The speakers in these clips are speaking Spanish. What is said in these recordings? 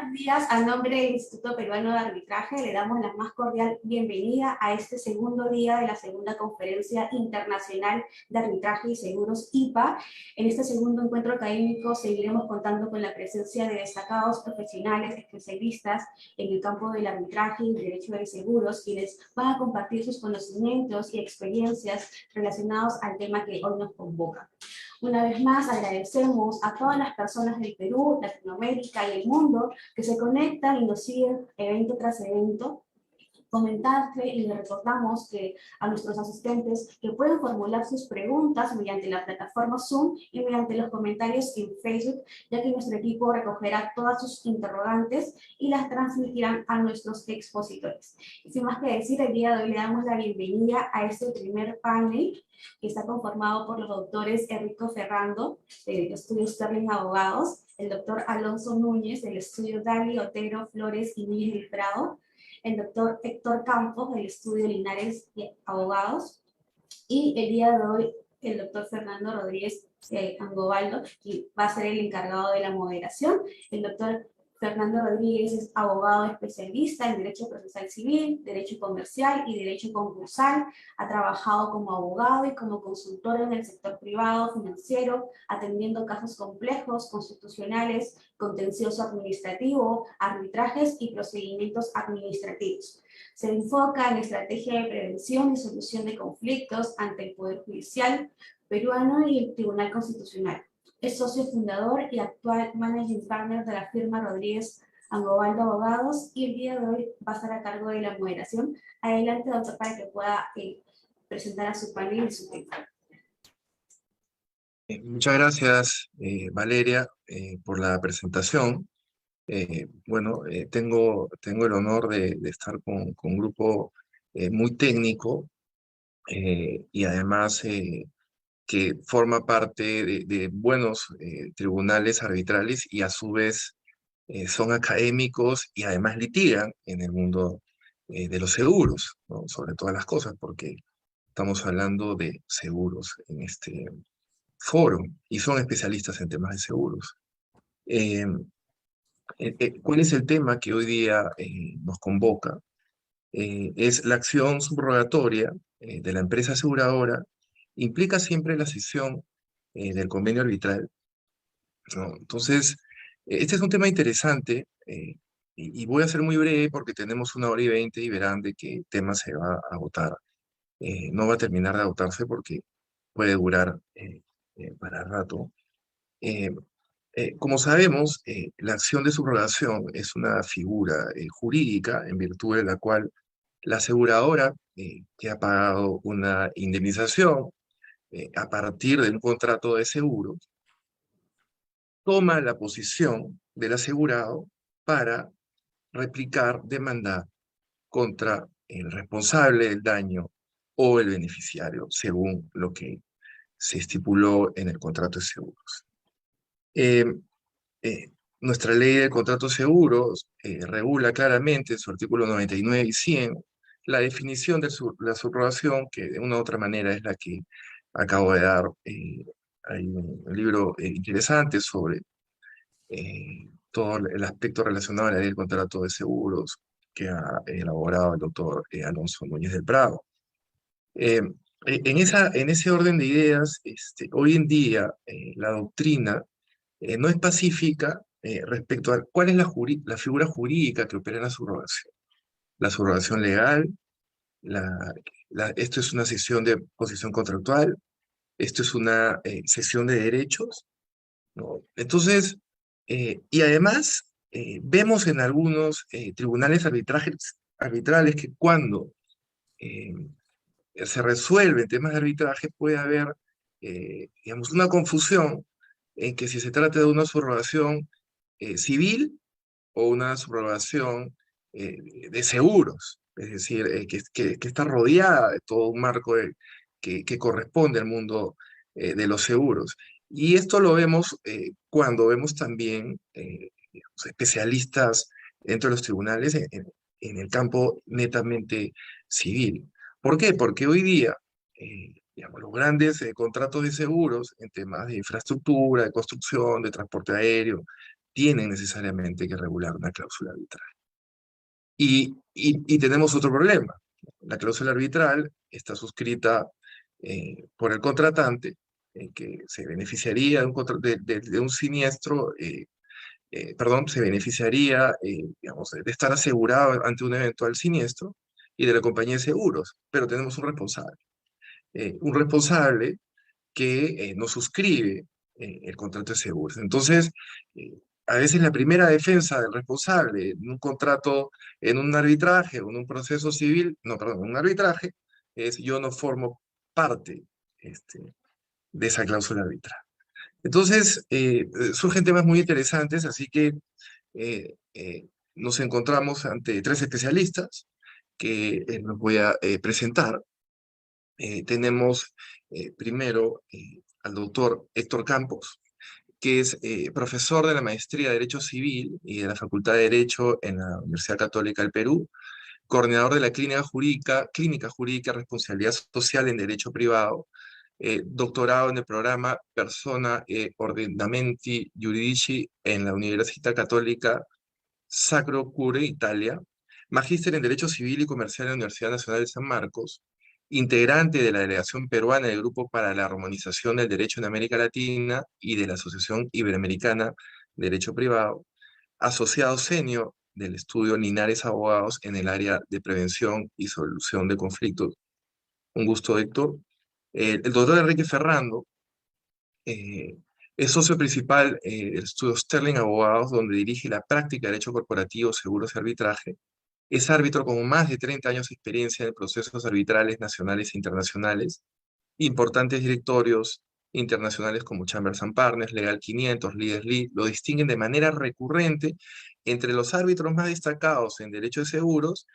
buenos días. A nombre del Instituto Peruano de Arbitraje le damos la más cordial bienvenida a este segundo día de la segunda Conferencia Internacional de Arbitraje y Seguros IPA. En este segundo encuentro académico seguiremos contando con la presencia de destacados profesionales especialistas en el campo del arbitraje y el derecho de seguros, quienes van a compartir sus conocimientos y experiencias relacionados al tema que hoy nos convoca. Una vez más, agradecemos a todas las personas del Perú, Latinoamérica y el mundo que se conectan y nos siguen evento tras evento. Comentarle y le recordamos que a nuestros asistentes que pueden formular sus preguntas mediante la plataforma Zoom y mediante los comentarios en Facebook, ya que nuestro equipo recogerá todas sus interrogantes y las transmitirán a nuestros expositores. Y sin más que decir, el día de hoy le damos la bienvenida a este primer panel que está conformado por los doctores Enrico Ferrando, del estudio Sterling Abogados, el doctor Alonso Núñez, del estudio Dali, Otero, Flores y Núñez del Prado, el doctor Héctor Campos, del estudio Linares Abogados, y el día de hoy el doctor Fernando Rodríguez Angobaldo, que va a ser el encargado de la moderación. El doctor Fernando Rodríguez es abogado especialista en Derecho Procesal Civil, Derecho Comercial y Derecho Concursal. Ha trabajado como abogado y como consultor en el sector privado, financiero, atendiendo casos complejos, constitucionales, contencioso administrativo, arbitrajes y procedimientos administrativos. Se enfoca en estrategia de prevención y solución de conflictos ante el Poder Judicial peruano y el Tribunal Constitucional. Es socio fundador y actual managing partner de la firma Rodríguez Angobaldo Abogados y el día de hoy va a estar a cargo de la moderación. Adelante, doctor, para que pueda presentar a su panel y su tema. Muchas gracias, Valeria, por la presentación. Tengo el honor de estar con un grupo muy técnico y además que forma parte de buenos tribunales arbitrales y a su vez son académicos y además litigan en el mundo de los seguros, ¿no? Sobre todas las cosas, porque estamos hablando de seguros en este foro y son especialistas en temas de seguros. ¿Cuál es el tema que hoy día nos convoca? Es la acción subrogatoria de la empresa aseguradora, implica siempre la cesión del convenio arbitral, ¿no? Entonces, este es un tema interesante y voy a ser muy breve porque tenemos 1 hora y 20 y verán de qué tema se va a agotar. No va a terminar de agotarse porque puede durar para rato. Como sabemos, la acción de subrogación es una figura jurídica en virtud de la cual la aseguradora, que ha pagado una indemnización a partir de un contrato de seguro, toma la posición del asegurado para replicar, demandar contra el responsable del daño o el beneficiario, según lo que se estipuló en el contrato de seguros. Eh, eh, Nuestra ley de contratos seguros regula claramente en su artículo 99 y 100 la definición de la subrogación, que de una u otra manera es la que acabo de dar. Hay un libro interesante sobre todo el aspecto relacionado a la ley del contrato de seguros que ha elaborado el doctor Alonso Núñez del Prado. En ese orden de ideas, hoy en día la doctrina no es pacífica respecto a cuál es la figura jurídica que opera la subrogación. La subrogación legal, esto es una cesión de posición contractual, esto es una cesión de derechos, ¿no? Entonces, y además, vemos en algunos tribunales arbitrales que cuando se resuelven temas de arbitraje puede haber, digamos, una confusión en que si se trata de una subrogación civil o una subrogación de seguros, es decir, que está rodeada de todo un marco que corresponde al mundo de los seguros. Y esto lo vemos cuando vemos también digamos, especialistas dentro de los tribunales en el campo netamente civil. ¿Por qué? Porque hoy día digamos, los grandes contratos de seguros en temas de infraestructura, de construcción, de transporte aéreo, tienen necesariamente que regular una cláusula arbitral. Y tenemos otro problema. La cláusula arbitral está suscrita por el contratante, que se beneficiaría de un siniestro, perdón, se beneficiaría, digamos, de estar asegurado ante un eventual siniestro y de la compañía de seguros, pero tenemos un responsable que no suscribe el contrato de seguros. Entonces, eh, a veces la primera defensa del responsable en un contrato, en un arbitraje o en un proceso civil, no, perdón, en un arbitraje, es yo no formo parte de esa cláusula arbitral. Entonces, surgen temas muy interesantes, así que nos encontramos ante tres especialistas que los voy a presentar. Tenemos primero al doctor Héctor Campos, que es profesor de la Maestría de Derecho Civil y de la Facultad de Derecho en la Universidad Católica del Perú, coordinador de la Clínica Jurídica Responsabilidad Social en Derecho Privado, doctorado en el programa Persona e Ordinamenti Giuridici en la Universidad Católica Sacro Cuore, Italia, magíster en Derecho Civil y Comercial en la Universidad Nacional de San Marcos, integrante de la delegación peruana del Grupo para la Armonización del Derecho en América Latina y de la Asociación Iberoamericana de Derecho Privado, asociado senior del estudio Linares Abogados en el área de prevención y solución de conflictos. Un gusto, Héctor. El doctor Enrique Ferrando eh, es socio principal del estudio Sterling Abogados, donde dirige la práctica de Derecho Corporativo, Seguros y Arbitraje. Es árbitro con más de 30 años de experiencia en procesos arbitrales nacionales e internacionales. Importantes directorios internacionales como Chambers and Partners, Legal 500, Leaders League, lo distinguen de manera recurrente entre los árbitros más destacados en derecho de seguros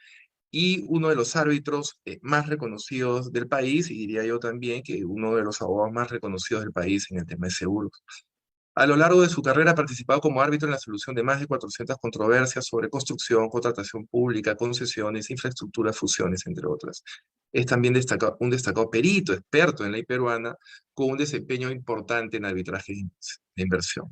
y uno de los árbitros más reconocidos del país, y diría yo también que uno de los abogados más reconocidos del país en el tema de seguros. A lo largo de su carrera ha participado como árbitro en la solución de más de 400 controversias sobre construcción, contratación pública, concesiones, infraestructuras, fusiones, entre otras. Es también un destacado perito, experto en ley peruana, con un desempeño importante en arbitraje de inversión.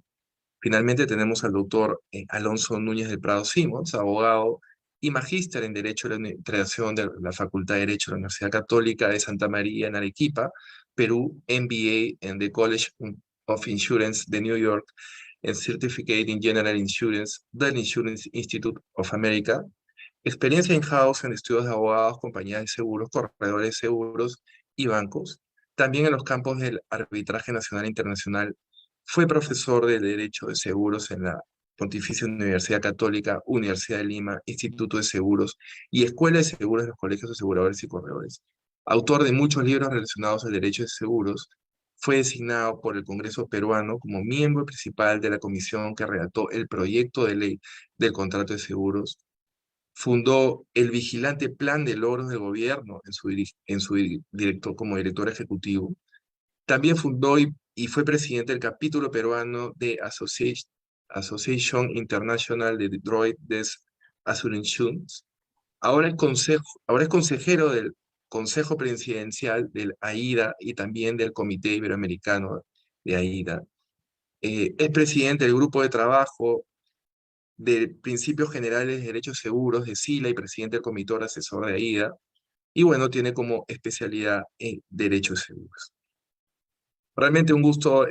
Finalmente tenemos al doctor Alonso Núñez del Prado Simons, abogado y magíster en Derecho de la Integración de la Facultad de Derecho de la Universidad Católica de Santa María en Arequipa, Perú, MBA en the College of Insurance de New York, and Certificate in General Insurance del Insurance Institute of America, experiencia in-house en estudios de abogados, compañías de seguros, corredores de seguros y bancos, también en los campos del arbitraje nacional e internacional. Fue profesor de Derecho de Seguros en la Pontificia Universidad Católica, Universidad de Lima, Instituto de Seguros y Escuela de Seguros de los Colegios de Aseguradores y Corredores. Autor de muchos libros relacionados al derecho de seguros, fue designado por el Congreso peruano como miembro principal de la comisión que redactó el proyecto de ley del contrato de seguros. Fundó el vigilante Plan de Logros del Gobierno como director ejecutivo. También fundó y fue presidente del capítulo peruano de Association International de Detroit Desk Assurance. Ahora es consejero del Consejo Presidencial del AIDA y también del Comité Iberoamericano de AIDA. Es presidente del Grupo de Trabajo de Principios Generales de Derechos Seguros de SILA y presidente del Comité Asesor de AIDA. Y bueno, tiene como especialidad en Derechos Seguros. Realmente un gusto,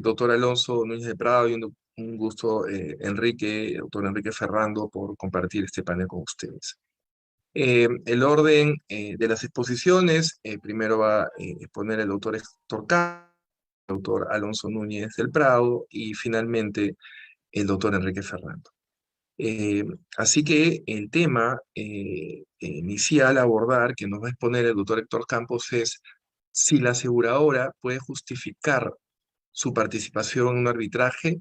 doctor Alonso Núñez de Prado, y un gusto, doctor Enrique Ferrando, por compartir este panel con ustedes. El orden de las exposiciones, primero va a exponer el doctor Héctor Campos, el doctor Alonso Núñez del Prado y finalmente el doctor Enrique Ferrando. Así que el tema inicial a abordar que nos va a exponer el doctor Héctor Campos es si la aseguradora puede justificar su participación en un arbitraje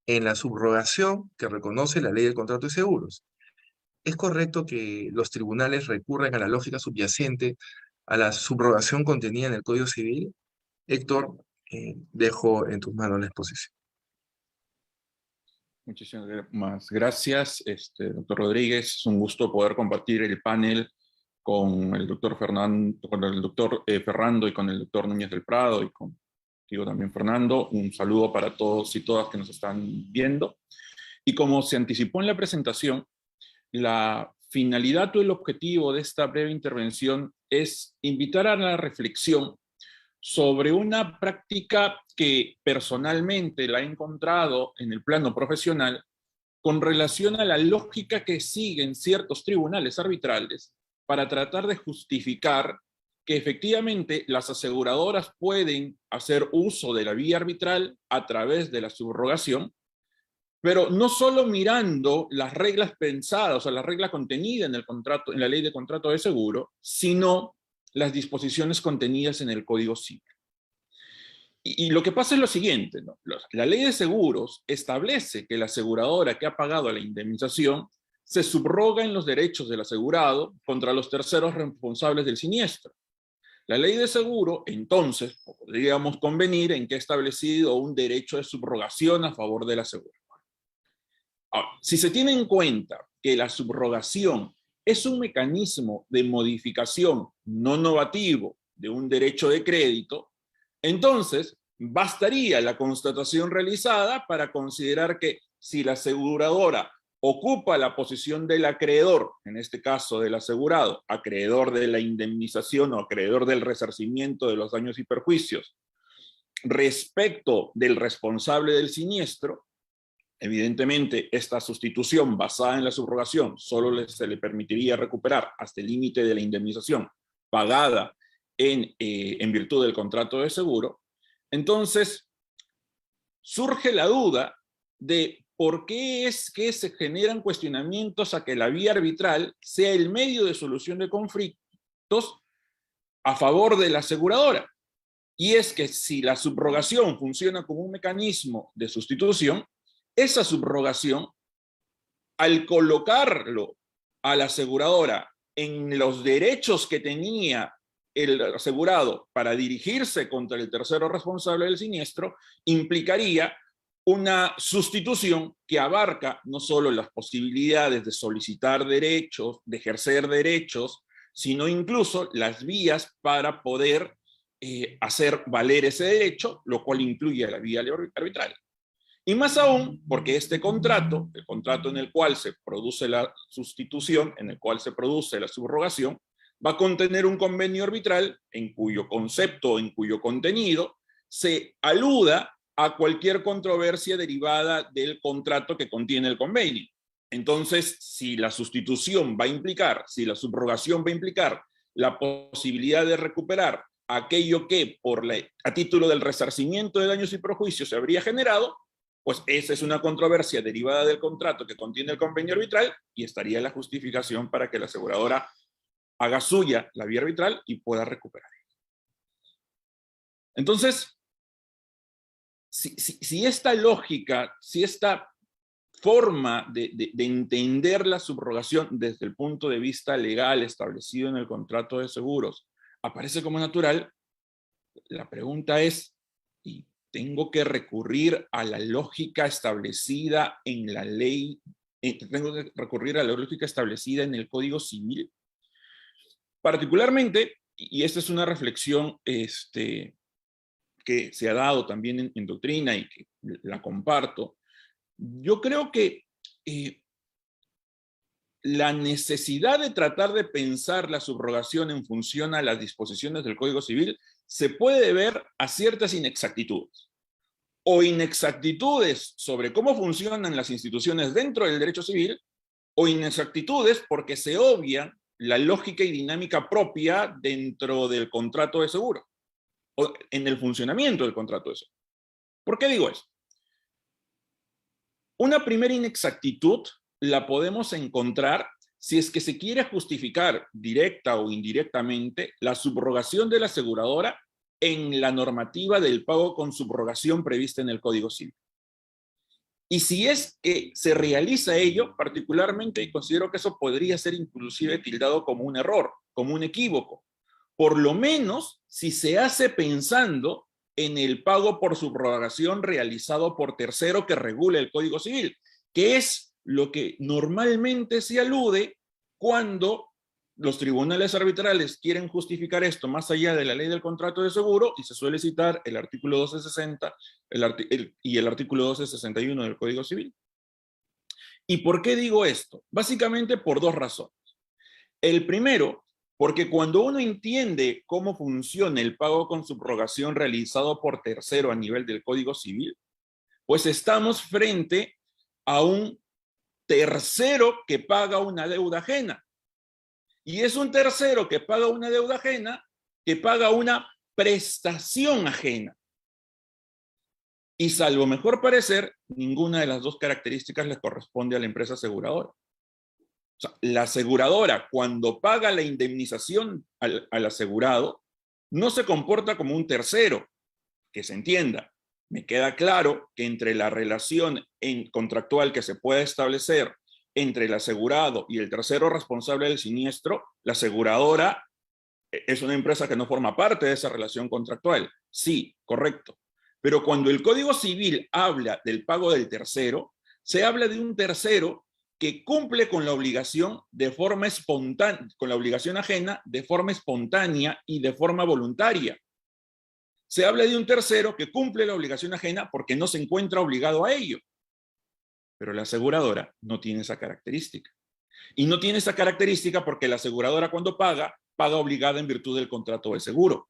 en la subrogación que reconoce la ley del contrato de seguros. ¿Es correcto que los tribunales recurren a la lógica subyacente a la subrogación contenida en el Código Civil? Héctor, dejo en tus manos la exposición. Muchísimas gracias, doctor Rodríguez. Es un gusto poder compartir el panel con el doctor Ferrando y con el doctor Núñez del Prado y contigo también, Fernando. Un saludo para todos y todas que nos están viendo. Y como se anticipó en la presentación, la finalidad o el objetivo de esta breve intervención es invitar a la reflexión sobre una práctica que personalmente la he encontrado en el plano profesional con relación a la lógica que siguen ciertos tribunales arbitrales para tratar de justificar que efectivamente las aseguradoras pueden hacer uso de la vía arbitral a través de la subrogación, pero no solo mirando las reglas pensadas o la regla contenida en el contrato, en la ley de contrato de seguro, sino las disposiciones contenidas en el Código Civil. Y lo que pasa es lo siguiente, ¿no? La ley de seguros establece que la aseguradora que ha pagado la indemnización se subroga en los derechos del asegurado contra los terceros responsables del siniestro. La ley de seguro, entonces, podríamos convenir en que ha establecido un derecho de subrogación a favor del asegurado. Ahora, si se tiene en cuenta que la subrogación es un mecanismo de modificación no novativo de un derecho de crédito, entonces bastaría la constatación realizada para considerar que si la aseguradora ocupa la posición del acreedor, en este caso del asegurado, acreedor de la indemnización o acreedor del resarcimiento de los daños y perjuicios, respecto del responsable del siniestro, evidentemente esta sustitución basada en la subrogación solo se le permitiría recuperar hasta el límite de la indemnización pagada en virtud del contrato de seguro. Entonces surge la duda de por qué es que se generan cuestionamientos a que la vía arbitral sea el medio de solución de conflictos a favor de la aseguradora. Y es que si la subrogación funciona como un mecanismo de sustitución, esa subrogación, al colocarlo a la aseguradora en los derechos que tenía el asegurado para dirigirse contra el tercero responsable del siniestro, implicaría una sustitución que abarca no solo las posibilidades de solicitar derechos, de ejercer derechos, sino incluso las vías para poder hacer valer ese derecho, lo cual incluye la vía arbitral. Y más aún, porque este contrato, el contrato en el cual se produce la sustitución, en el cual se produce la subrogación, va a contener un convenio arbitral en cuyo concepto, en cuyo contenido, se aluda a cualquier controversia derivada del contrato que contiene el convenio. Entonces, si la sustitución va a implicar, si la subrogación va a implicar la posibilidad de recuperar aquello que a título del resarcimiento de daños y perjuicios se habría generado, pues esa es una controversia derivada del contrato que contiene el convenio arbitral y estaría la justificación para que la aseguradora haga suya la vía arbitral y pueda recuperar. Entonces, si esta lógica, si esta forma de entender la subrogación desde el punto de vista legal establecido en el contrato de seguros aparece como natural, la pregunta es, ¿y tengo que recurrir a la lógica establecida en la ley? ¿Tengo que recurrir a la lógica establecida en el Código Civil? Particularmente, y esta es una reflexión que se ha dado también en doctrina y que la comparto, yo creo que la necesidad de tratar de pensar la subrogación en función a las disposiciones del Código Civil se puede ver a ciertas inexactitudes. O inexactitudes sobre cómo funcionan las instituciones dentro del derecho civil, o inexactitudes porque se obvia la lógica y dinámica propia dentro del contrato de seguro, o en el funcionamiento del contrato de seguro. ¿Por qué digo eso? Una primera inexactitud la podemos encontrar si es que se quiere justificar directa o indirectamente la subrogación de la aseguradora en la normativa del pago con subrogación prevista en el Código Civil. Y si es que se realiza ello, particularmente, y considero que eso podría ser inclusive tildado como un error, como un equívoco, por lo menos si se hace pensando en el pago por subrogación realizado por tercero que regula el Código Civil, que es lo que normalmente se alude cuando los tribunales arbitrales quieren justificar esto más allá de la ley del contrato de seguro, y se suele citar el artículo 1260 y el artículo 1261 del Código Civil. ¿Y por qué digo esto? Básicamente por dos razones. El primero, porque cuando uno entiende cómo funciona el pago con subrogación realizado por tercero a nivel del Código Civil, pues estamos frente a un tercero que paga una deuda ajena. Y es un tercero que paga una deuda ajena, que paga una prestación ajena. Y salvo mejor parecer, ninguna de las dos características le corresponde a la empresa aseguradora. O sea, la aseguradora, cuando paga la indemnización al asegurado, no se comporta como un tercero, que se entienda. Me queda claro que entre la relación contractual que se pueda establecer entre el asegurado y el tercero responsable del siniestro, la aseguradora es una empresa que no forma parte de esa relación contractual. Sí, correcto. Pero cuando el Código Civil habla del pago del tercero, se habla de un tercero que cumple con la obligación de forma espontánea, con la obligación ajena de forma espontánea y de forma voluntaria. Se habla de un tercero que cumple la obligación ajena porque no se encuentra obligado a ello. Pero la aseguradora no tiene esa característica. Y no tiene esa característica porque la aseguradora cuando paga, paga obligada en virtud del contrato de seguro.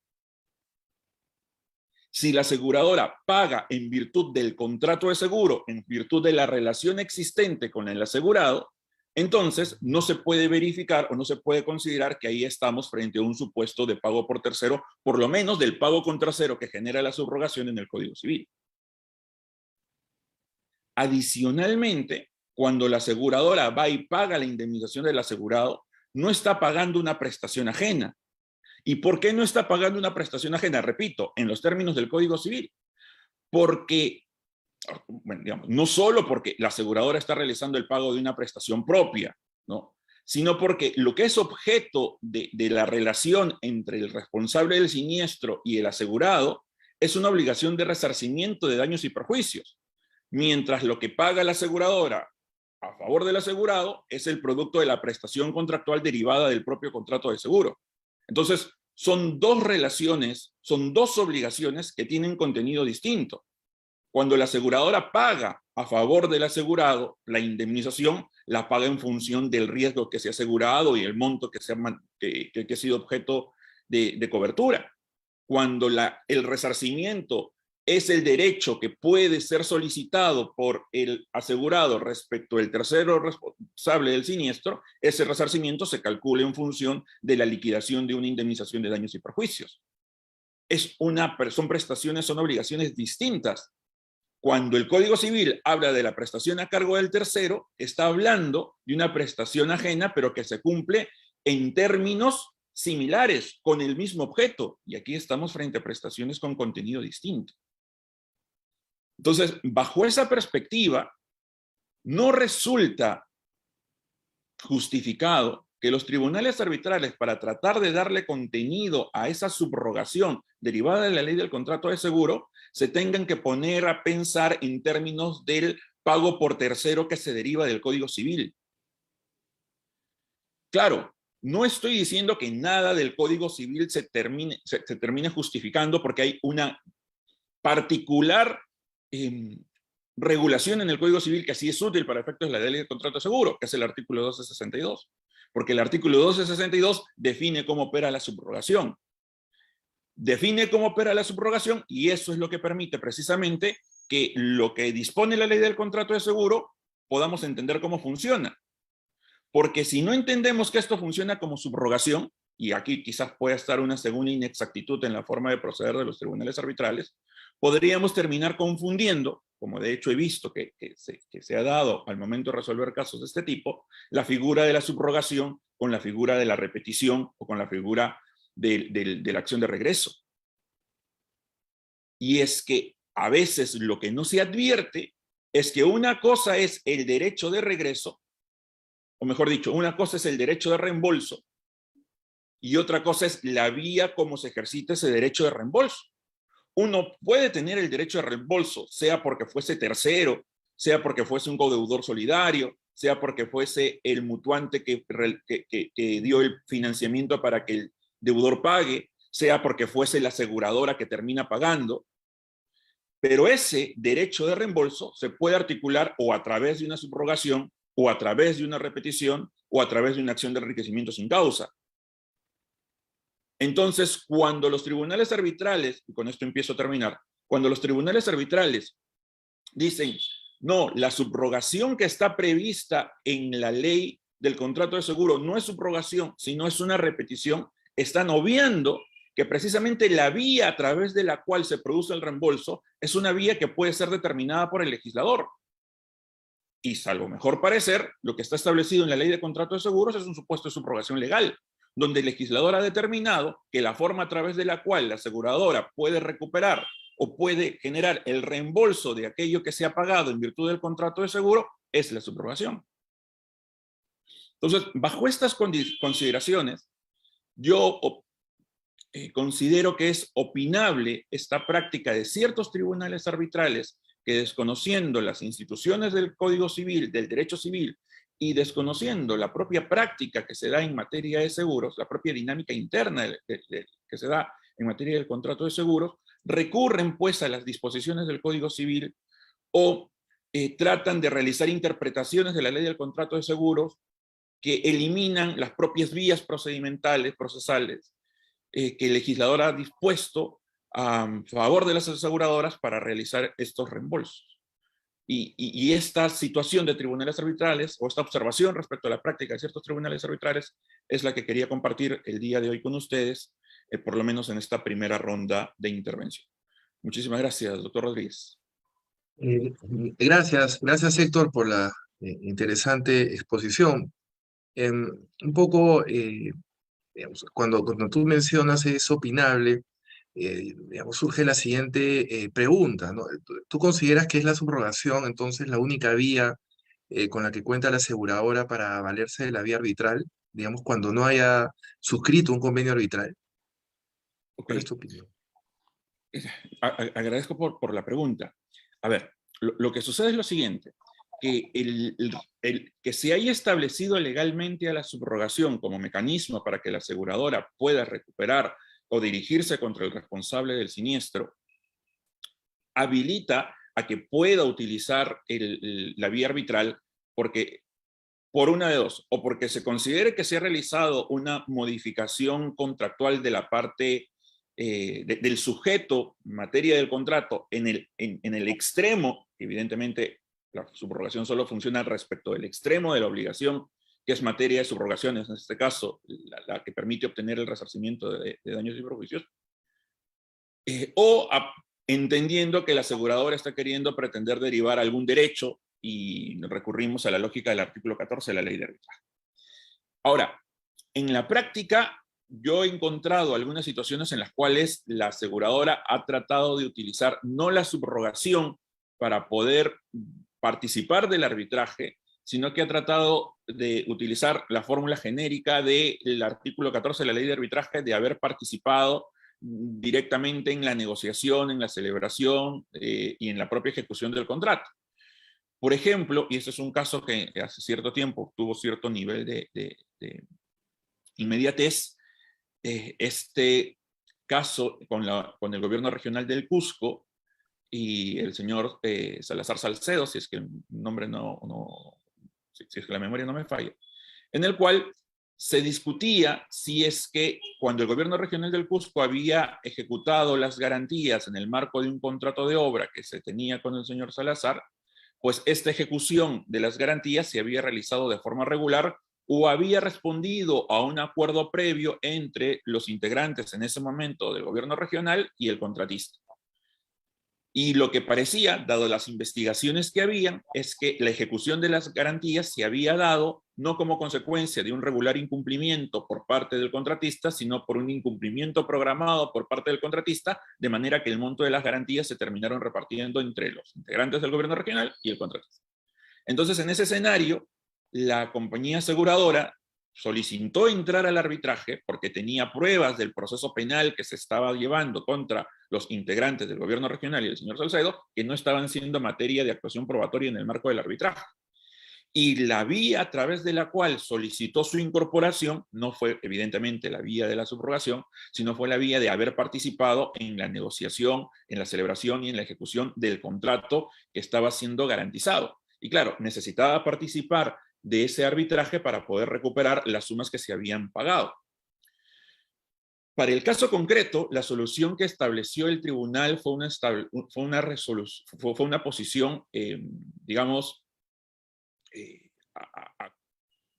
Si la aseguradora paga en virtud del contrato de seguro, en virtud de la relación existente con el asegurado, entonces no se puede verificar o no se puede considerar que ahí estamos frente a un supuesto de pago por tercero, por lo menos del pago con tercero que genera la subrogación en el Código Civil. Adicionalmente, cuando la aseguradora va y paga la indemnización del asegurado, no está pagando una prestación ajena. ¿Y por qué no está pagando una prestación ajena? Repito, en los términos del Código Civil. Porque, bueno, digamos, no solo porque la aseguradora está realizando el pago de una prestación propia, ¿no? Sino porque lo que es objeto de la relación entre el responsable del siniestro y el asegurado es una obligación de resarcimiento de daños y perjuicios, mientras lo que paga la aseguradora a favor del asegurado es el producto de la prestación contractual derivada del propio contrato de seguro. Entonces, son dos relaciones, son dos obligaciones que tienen contenido distinto. Cuando la aseguradora paga a favor del asegurado, la indemnización la paga en función del riesgo que se ha asegurado y el monto que ha sido objeto de cobertura. Cuando el resarcimiento es el derecho que puede ser solicitado por el asegurado respecto al tercero responsable del siniestro, ese resarcimiento se calcula en función de la liquidación de una indemnización de daños y perjuicios. Son prestaciones, son obligaciones distintas. Cuando el Código Civil habla de la prestación a cargo del tercero, está hablando de una prestación ajena, pero que se cumple en términos similares, con el mismo objeto. Y aquí estamos frente a prestaciones con contenido distinto. Entonces, bajo esa perspectiva, no resulta justificado que los tribunales arbitrales, para tratar de darle contenido a esa subrogación derivada de la ley del contrato de seguro, se tengan que poner a pensar en términos del pago por tercero que se deriva del Código Civil. Claro, no estoy diciendo que nada del Código Civil se termine justificando porque hay una particular regulación en el Código Civil que sí es útil para efectos de la ley del contrato de seguro, que es el artículo 1262. Porque el artículo 1262 define cómo opera la subrogación. Define cómo opera la subrogación y eso es lo que permite precisamente que lo que dispone la ley del contrato de seguro podamos entender cómo funciona. Porque si no entendemos que esto funciona como subrogación, y aquí quizás pueda estar una segunda inexactitud en la forma de proceder de los tribunales arbitrales, podríamos terminar confundiendo, como de hecho he visto que se ha dado al momento de resolver casos de este tipo, la figura de la subrogación con la figura de la repetición o con la figura de la acción de regreso. Y es que a veces lo que no se advierte es que una cosa es el derecho de regreso, o mejor dicho, una cosa es el derecho de reembolso y otra cosa es la vía como se ejercita ese derecho de reembolso. Uno puede tener el derecho de reembolso, sea porque fuese tercero, sea porque fuese un codeudor solidario, sea porque fuese el mutuante que dio el financiamiento para que el deudor pague, sea porque fuese la aseguradora que termina pagando. Pero ese derecho de reembolso se puede articular o a través de una subrogación o a través de una repetición, o a través de una acción de enriquecimiento sin causa. Entonces, cuando los tribunales arbitrales, y con esto empiezo a terminar, cuando los tribunales arbitrales dicen, no, la subrogación que está prevista en la ley del contrato de seguro no es subrogación, sino es una repetición, están obviando que precisamente la vía a través de la cual se produce el reembolso es una vía que puede ser determinada por el legislador. Y salvo mejor parecer, lo que está establecido en la ley de contrato de seguros es un supuesto de subrogación legal, donde el legislador ha determinado que la forma a través de la cual la aseguradora puede recuperar o puede generar el reembolso de aquello que se ha pagado en virtud del contrato de seguro es la subrogación. Entonces, bajo estas consideraciones, yo considero que es opinable esta práctica de ciertos tribunales arbitrales que, desconociendo las instituciones del Código Civil, del derecho civil, y desconociendo la propia práctica que se da en materia de seguros, la propia dinámica interna que se da en materia del contrato de seguros, recurren pues a las disposiciones del Código Civil o tratan de realizar interpretaciones de la ley del contrato de seguros que eliminan las propias vías procedimentales, procesales, que el legislador ha dispuesto a favor de las aseguradoras para realizar estos reembolsos. Y esta situación de tribunales arbitrales, o esta observación respecto a la práctica de ciertos tribunales arbitrales, es la que quería compartir el día de hoy con ustedes, por lo menos en esta primera ronda de intervención. Muchísimas gracias, doctor Rodríguez. Gracias Héctor por la interesante exposición. Un poco, digamos, cuando tú mencionas es opinable, digamos, surge la siguiente pregunta, ¿no? ¿Tú consideras que es la subrogación entonces la única vía con la que cuenta la aseguradora para valerse de la vía arbitral, digamos, cuando no haya suscrito un convenio arbitral? ¿Cuál es tu opinión? Agradezco por la pregunta. A ver, lo que sucede es lo siguiente, que que se haya establecido legalmente a la subrogación como mecanismo para que la aseguradora pueda recuperar o dirigirse contra el responsable del siniestro, habilita a que pueda utilizar la vía arbitral porque, por una de dos, o porque se considere que se ha realizado una modificación contractual de la parte del sujeto en materia del contrato en el extremo, evidentemente la subrogación solo funciona respecto del extremo de la obligación, que es materia de subrogaciones, en este caso, la que permite obtener el resarcimiento de daños y perjuicios, entendiendo que el asegurador está queriendo pretender derivar algún derecho y recurrimos a la lógica del artículo 14 de la ley de arbitraje. Ahora, en la práctica, yo he encontrado algunas situaciones en las cuales la aseguradora ha tratado de utilizar no la subrogación para poder participar del arbitraje, sino que ha tratado de utilizar la fórmula genérica del artículo 14 de la ley de arbitraje de haber participado directamente en la negociación, en la celebración y en la propia ejecución del contrato. Por ejemplo, y este es un caso que hace cierto tiempo tuvo cierto nivel de inmediatez, este caso con el gobierno regional del Cusco y el señor Salazar Salcedo, si es que el nombre si es que la memoria no me falla, en el cual se discutía si es que cuando el gobierno regional del Cusco había ejecutado las garantías en el marco de un contrato de obra que se tenía con el señor Salazar, pues esta ejecución de las garantías se había realizado de forma regular o había respondido a un acuerdo previo entre los integrantes en ese momento del gobierno regional y el contratista. Y lo que parecía, dado las investigaciones que habían, es que la ejecución de las garantías se había dado no como consecuencia de un regular incumplimiento por parte del contratista, sino por un incumplimiento programado por parte del contratista, de manera que el monto de las garantías se terminaron repartiendo entre los integrantes del gobierno regional y el contratista. Entonces, en ese escenario, la compañía aseguradora solicitó entrar al arbitraje porque tenía pruebas del proceso penal que se estaba llevando contra los integrantes del gobierno regional y el señor Salcedo, que no estaban siendo materia de actuación probatoria en el marco del arbitraje. Y la vía a través de la cual solicitó su incorporación no fue evidentemente la vía de la subrogación, sino fue la vía de haber participado en la negociación, en la celebración y en la ejecución del contrato que estaba siendo garantizado. Y claro, necesitaba participar de ese arbitraje para poder recuperar las sumas que se habían pagado. Para el caso concreto, la solución que estableció el tribunal fue una posición, digamos,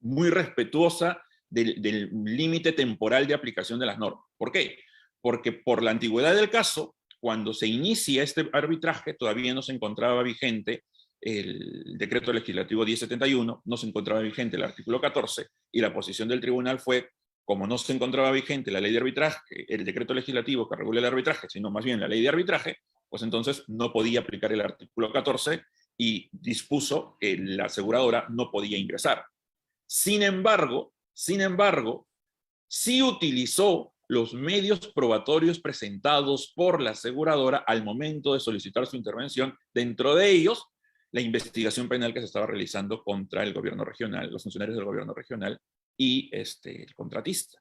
muy respetuosa del límite temporal de aplicación de las normas. ¿Por qué? Porque por la antigüedad del caso, cuando se inicia este arbitraje, todavía no se encontraba vigente el decreto legislativo 1071, no se encontraba vigente el artículo 14, y la posición del tribunal fue, como no se encontraba vigente la ley de arbitraje, el decreto legislativo que regula el arbitraje, sino más bien la ley de arbitraje, pues entonces no podía aplicar el artículo 14 y dispuso que la aseguradora no podía ingresar. Sin embargo, sí utilizó los medios probatorios presentados por la aseguradora al momento de solicitar su intervención, dentro de ellos la investigación penal que se estaba realizando contra el gobierno regional, los funcionarios del gobierno regional y el contratista.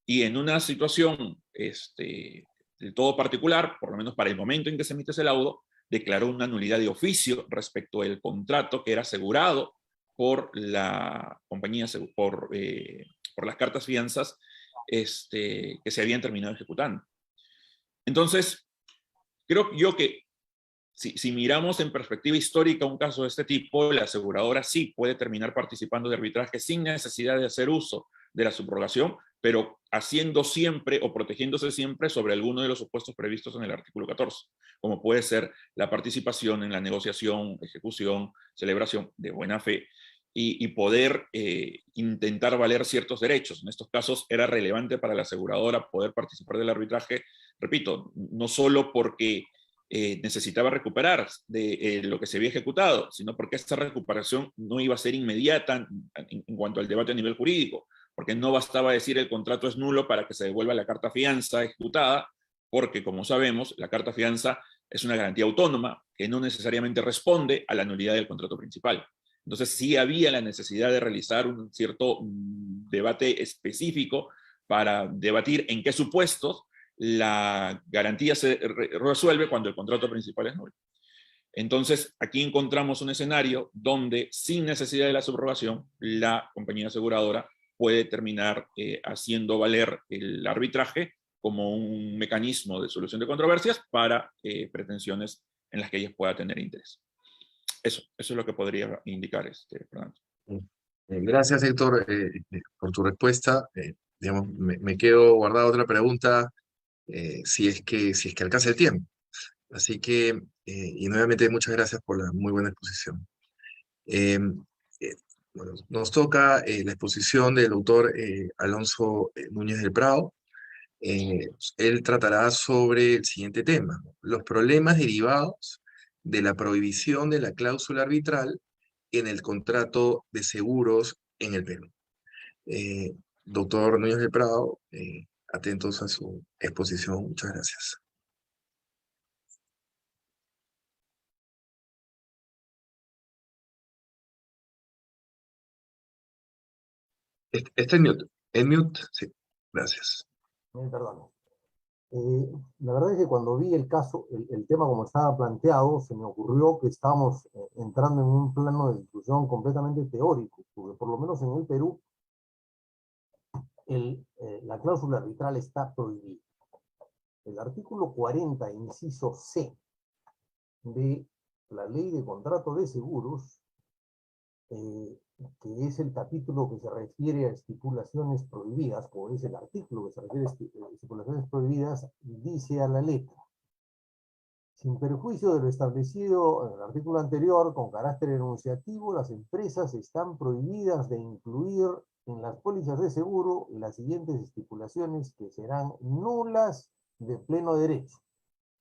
Y en una situación del todo particular, por lo menos para el momento en que se emite ese laudo, declaró una nulidad de oficio respecto del contrato que era asegurado por la compañía, por las cartas fianzas que se habían terminado ejecutando. Entonces, creo yo que si miramos en perspectiva histórica un caso de este tipo, la aseguradora sí puede terminar participando de arbitraje sin necesidad de hacer uso de la subrogación, pero haciendo siempre o protegiéndose siempre sobre alguno de los supuestos previstos en el artículo 14, como puede ser la participación en la negociación, ejecución, celebración de buena fe, y poder intentar valer ciertos derechos. En estos casos era relevante para la aseguradora poder participar del arbitraje, repito, no solo porque necesitaba recuperar de lo que se había ejecutado, sino porque esta recuperación no iba a ser inmediata en cuanto al debate a nivel jurídico, porque no bastaba decir el contrato es nulo para que se devuelva la carta fianza ejecutada, porque como sabemos, la carta fianza es una garantía autónoma que no necesariamente responde a la nulidad del contrato principal. Entonces sí había la necesidad de realizar un cierto debate específico para debatir en qué supuestos la garantía se resuelve cuando el contrato principal es nulo. Entonces, aquí encontramos un escenario donde, sin necesidad de la subrogación, la compañía aseguradora puede terminar haciendo valer el arbitraje como un mecanismo de solución de controversias para pretensiones en las que ella pueda tener interés. Eso es lo que podría indicar, Fernando. Gracias, Héctor, por tu respuesta. Digamos, me quedo guardada otra pregunta, si es que alcanza el tiempo. Así que, y nuevamente muchas gracias por la muy buena exposición. Bueno, nos toca la exposición del doctor Alonso Núñez del Prado. Él tratará sobre el siguiente tema: los problemas derivados de la prohibición de la cláusula arbitral en el contrato de seguros en el Perú. Doctor Núñez del Prado, atentos a su exposición. Muchas gracias. Está en mute. En mute, sí. Gracias. Perdón. La verdad es que cuando vi el caso, el tema como estaba planteado, se me ocurrió que estábamos entrando en un plano de discusión completamente teórico, porque por lo menos en el Perú la cláusula arbitral está prohibida. El artículo 40, inciso C, de la Ley de Contrato de Seguros, que es el capítulo que se refiere a estipulaciones prohibidas, o es el artículo que se refiere a estipulaciones prohibidas, dice a la letra: sin perjuicio de lo establecido en el artículo anterior, con carácter enunciativo, las empresas están prohibidas de incluir en las pólizas de seguro las siguientes estipulaciones que serán nulas de pleno derecho.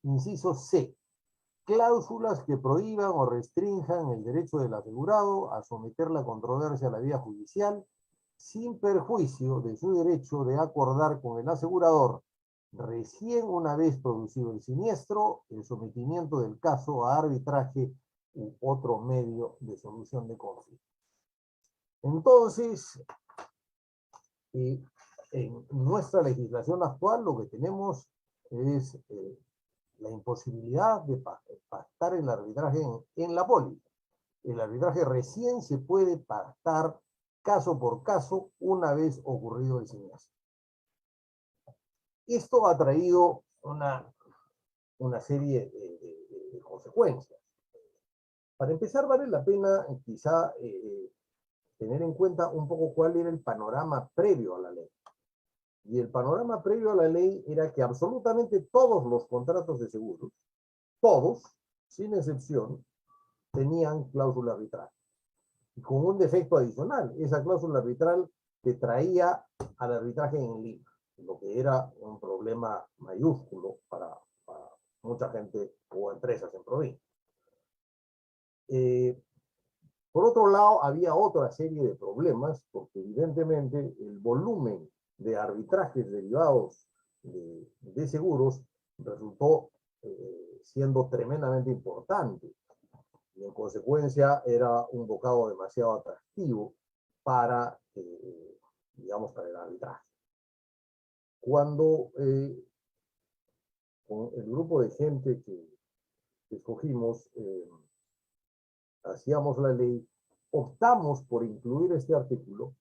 Inciso C: cláusulas que prohíban o restrinjan el derecho del asegurado a someter la controversia a la vía judicial, sin perjuicio de su derecho de acordar con el asegurador, recién una vez producido el siniestro, el sometimiento del caso a arbitraje u otro medio de solución de conflicto. Entonces, en nuestra legislación actual lo que tenemos es la imposibilidad de pactar el arbitraje en la póliza. el arbitraje recién se puede pactar caso por caso una vez ocurrido el siniestro. Esto ha traído una serie de consecuencias. Para empezar, vale la pena quizá tener en cuenta un poco cuál era el panorama previo a la ley. Y el panorama previo a la ley era que absolutamente todos los contratos de seguros, todos, sin excepción, tenían cláusula arbitral. Y con un defecto adicional, esa cláusula arbitral te traía al arbitraje en línea, lo que era un problema mayúsculo para mucha gente o empresas en provincia. Por otro lado, había otra serie de problemas, porque evidentemente el volumen de arbitrajes derivados de seguros resultó siendo tremendamente importante. Y en consecuencia era un bocado demasiado atractivo para, digamos, para el arbitraje. Cuando con el grupo de gente que escogimos hacíamos la ley, optamos por incluir este artículo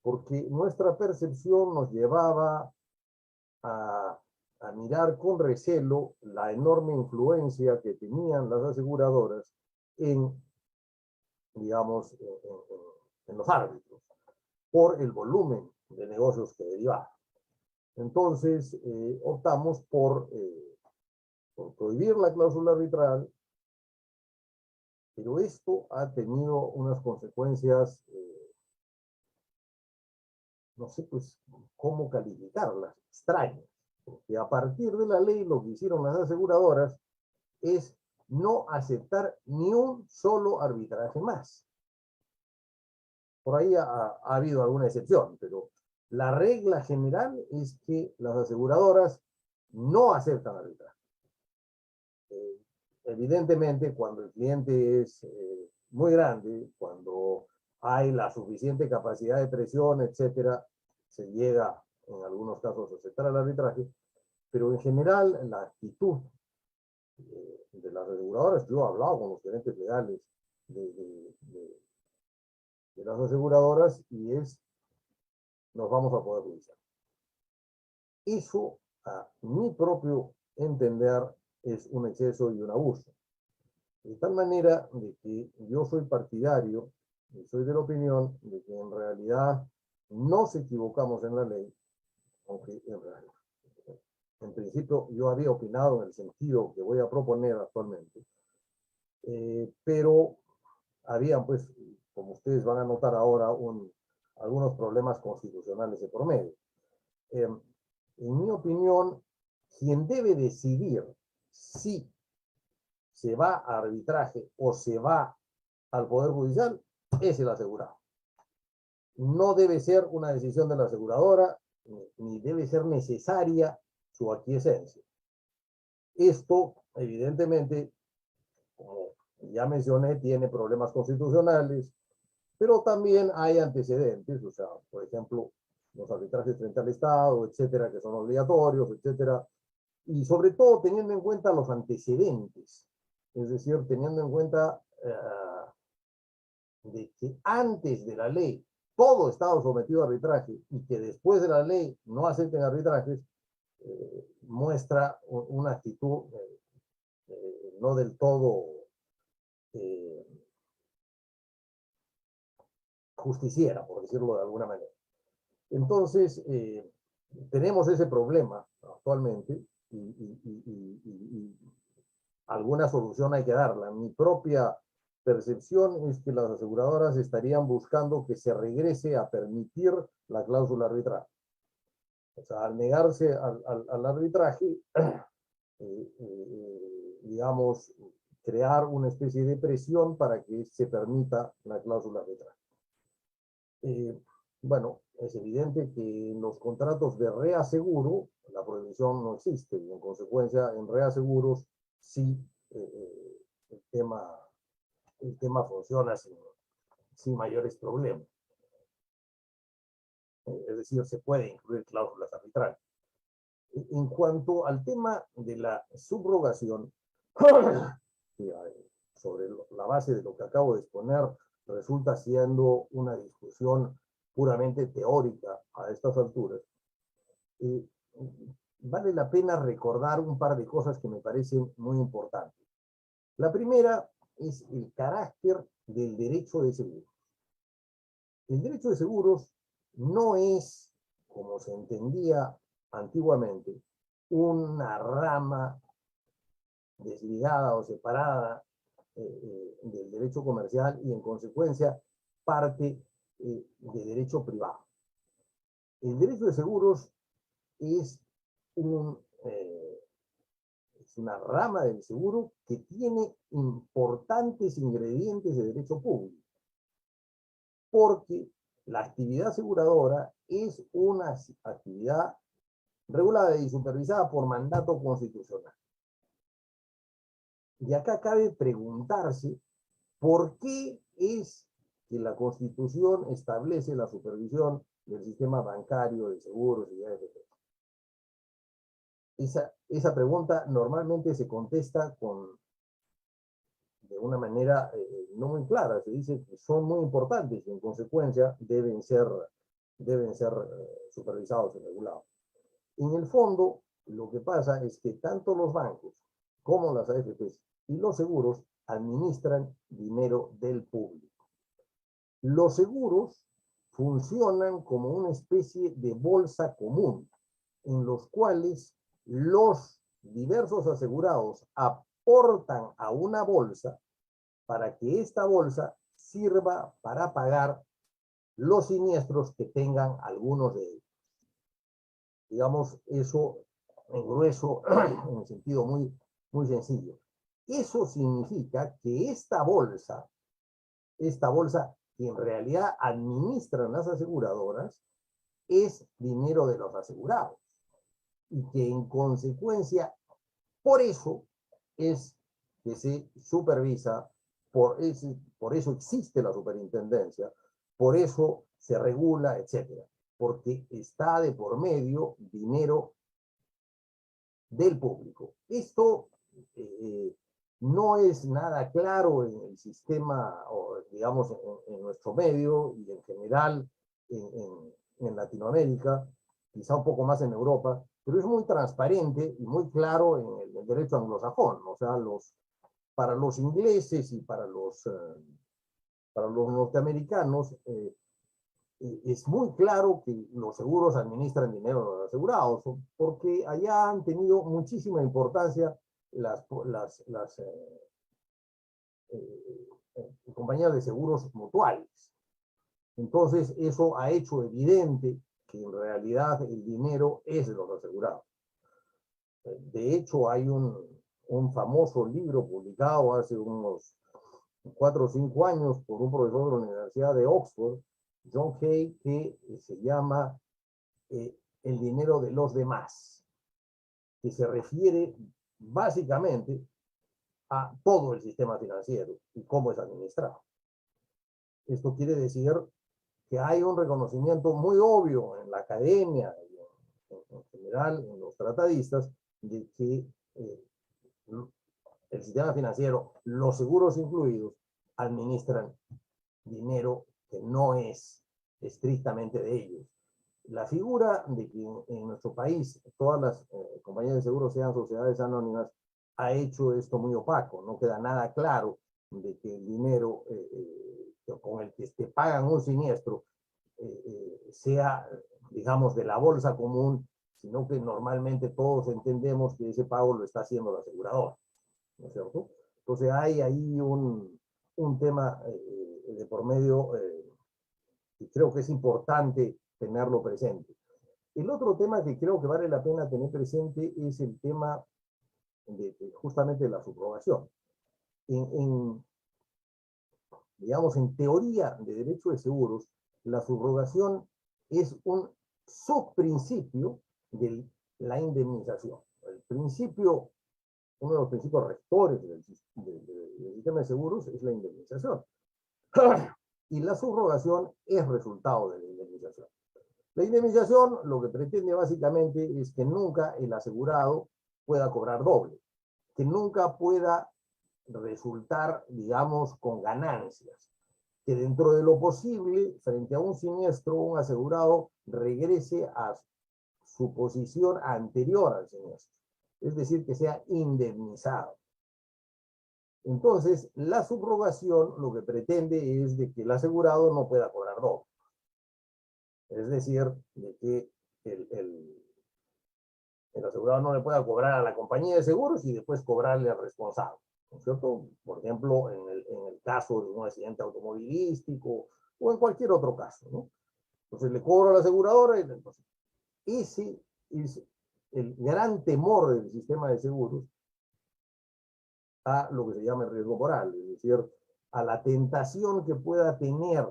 porque nuestra percepción nos llevaba a mirar con recelo la enorme influencia que tenían las aseguradoras en, digamos, en los árbitros, por el volumen de negocios que derivaban. Entonces, optamos por prohibir la cláusula arbitral, pero esto ha tenido unas consecuencias, no sé pues cómo calificarlas, extrañas, porque a partir de la ley lo que hicieron las aseguradoras es no aceptar ni un solo arbitraje más. Por ahí ha habido alguna excepción, pero la regla general es que las aseguradoras no aceptan arbitraje. Evidentemente, cuando el cliente es muy grande, cuando hay la suficiente capacidad de presión, etcétera, se llega en algunos casos a aceptar el arbitraje, pero en general la actitud de las aseguradoras, yo he hablado con los gerentes legales de las aseguradoras y es, nos vamos a poder judiciar. Eso, a mi propio entender, es un exceso y un abuso. De tal manera de que yo soy partidario y soy de la opinión de que en realidad nos equivocamos en la ley, aunque en principio yo había opinado en el sentido que voy a proponer actualmente, pero había, pues, como ustedes van a notar ahora, algunos problemas constitucionales de por medio. En mi opinión, quien debe decidir si se va a arbitraje o se va al Poder Judicial es el asegurado. No debe ser una decisión de la aseguradora, ni debe ser necesaria su aquiescencia. Esto, evidentemente, como ya mencioné, tiene problemas constitucionales, pero también hay antecedentes, o sea, por ejemplo, los arbitrajes frente al Estado, etcétera, que son obligatorios, etcétera, y sobre todo teniendo en cuenta los antecedentes, es decir, teniendo en cuenta de que antes de la ley todo estaba sometido a arbitraje y que después de la ley no acepten arbitrajes, muestra una actitud no del todo justiciera, por decirlo de alguna manera. Entonces, tenemos ese problema actualmente y alguna solución hay que darla. Mi propia percepción es que las aseguradoras estarían buscando que se regrese a permitir la cláusula arbitral. O sea, al negarse al arbitraje, digamos, crear una especie de presión para que se permita la cláusula arbitral. Bueno, es evidente que en los contratos de reaseguro la prohibición no existe y en consecuencia en reaseguros sí el tema funciona sin mayores problemas. Es decir, se puede incluir cláusulas arbitrales. En cuanto al tema de la subrogación, sobre la base de lo que acabo de exponer, resulta siendo una discusión puramente teórica a estas alturas, vale la pena recordar un par de cosas que me parecen muy importantes. La primera es el carácter del derecho de seguros. El derecho de seguros no es, como se entendía antiguamente, una rama desligada o separada del derecho comercial y en consecuencia parte de derecho privado. El derecho de seguros es una rama del seguro que tiene importantes ingredientes de derecho público, porque la actividad aseguradora es una actividad regulada y supervisada por mandato constitucional. Y acá cabe preguntarse por qué es que la Constitución establece la supervisión del sistema bancario, de seguros y de AFP. Esa pregunta normalmente se contesta de una manera no muy clara. Se dice que son muy importantes y en consecuencia deben ser supervisados y regulados. En el fondo, lo que pasa es que tanto los bancos como las AFPs y los seguros administran dinero del público. Los seguros funcionan como una especie de bolsa común, en los cuales los diversos asegurados aportan a una bolsa para que esta bolsa sirva para pagar los siniestros que tengan algunos de ellos. Digamos, eso en grueso, en un sentido muy, muy sencillo. Eso significa que esta bolsa que en realidad administran las aseguradoras, es dinero de los asegurados. Y que en consecuencia, por eso es que se supervisa, por eso existe la superintendencia, por eso se regula, etcétera, porque está de por medio dinero del público. Esto no es nada claro en el sistema, o digamos, en nuestro medio y en general en Latinoamérica, quizá un poco más en Europa, pero es muy transparente y muy claro en el derecho anglosajón. O sea, para los ingleses y para los norteamericanos, es muy claro que los seguros administran dinero de los asegurados, porque allá han tenido muchísima importancia las compañías de seguros mutuales. Entonces, eso ha hecho evidente que en realidad el dinero es de los asegurados. De hecho, hay un famoso libro publicado hace unos 4 o 5 años por un profesor de la Universidad de Oxford, John Hay, que se llama El dinero de los demás, que se refiere básicamente a todo el sistema financiero y cómo es administrado. Esto quiere decir que hay un reconocimiento muy obvio en la academia y en general en los tratadistas de que el sistema financiero, los seguros incluidos, administran dinero que no es estrictamente de ellos. La figura de que en nuestro país todas las compañías de seguros sean sociedades anónimas ha hecho esto muy opaco. No queda nada claro de que el dinero con el que te pagan un siniestro sea, digamos, de la bolsa común, sino que normalmente todos entendemos que ese pago lo está haciendo la aseguradora, ¿no es cierto? Entonces hay ahí un tema de por medio y creo que es importante tenerlo presente. El otro tema que creo que vale la pena tener presente es el tema justamente de la subrogación. Digamos, en teoría de derecho de seguros, la subrogación es un subprincipio de la indemnización. El principio, uno de los principios rectores del sistema de seguros es la indemnización. Y la subrogación es resultado de la indemnización. La indemnización lo que pretende básicamente es que nunca el asegurado pueda cobrar doble, que nunca pueda resultar, digamos, con ganancias. Que dentro de lo posible, frente a un siniestro, un asegurado regrese a su posición anterior al siniestro. Es decir, que sea indemnizado. Entonces, la subrogación lo que pretende es de que el asegurado no pueda cobrar doble. Es decir, de que el asegurado no le pueda cobrar a la compañía de seguros y después cobrarle al responsable, ¿no es cierto? Por ejemplo, en el caso de un accidente automovilístico o en cualquier otro caso, ¿no? Entonces le cobro a la aseguradora y entonces, ese es el gran temor del sistema de seguros a lo que se llama el riesgo moral, es decir, a la tentación que pueda tener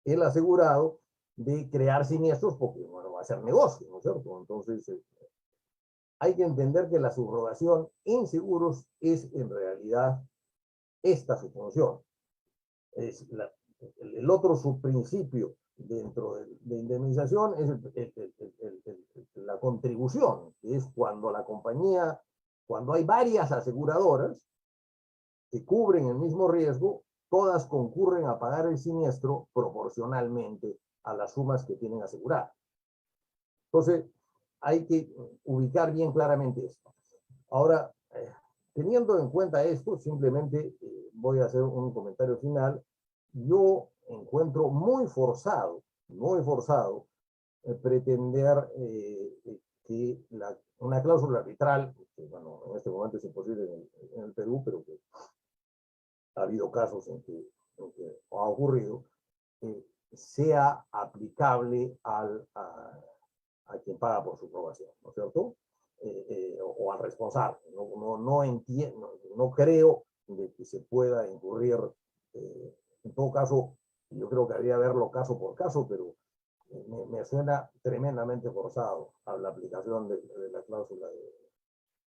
el asegurado de crear siniestros porque, bueno, va a ser negocio, ¿no es cierto? Entonces, hay que entender que la subrogación en seguros es en realidad esta su función. Es el otro subprincipio dentro de indemnización es la contribución, que es cuando la compañía, cuando hay varias aseguradoras que cubren el mismo riesgo, todas concurren a pagar el siniestro proporcionalmente a las sumas que tienen aseguradas. Entonces, hay que ubicar bien claramente esto. Ahora, teniendo en cuenta esto, simplemente voy a hacer un comentario final. Yo encuentro muy forzado pretender que una cláusula arbitral, que bueno, en este momento es imposible en el Perú, pero que ha habido casos en que ha ocurrido, sea aplicable a quien paga por su aprobación, ¿no es cierto? O al responsable. No entiendo, no creo de que se pueda incurrir, en todo caso, yo creo que habría que verlo caso por caso, pero me suena tremendamente forzado a la aplicación de la cláusula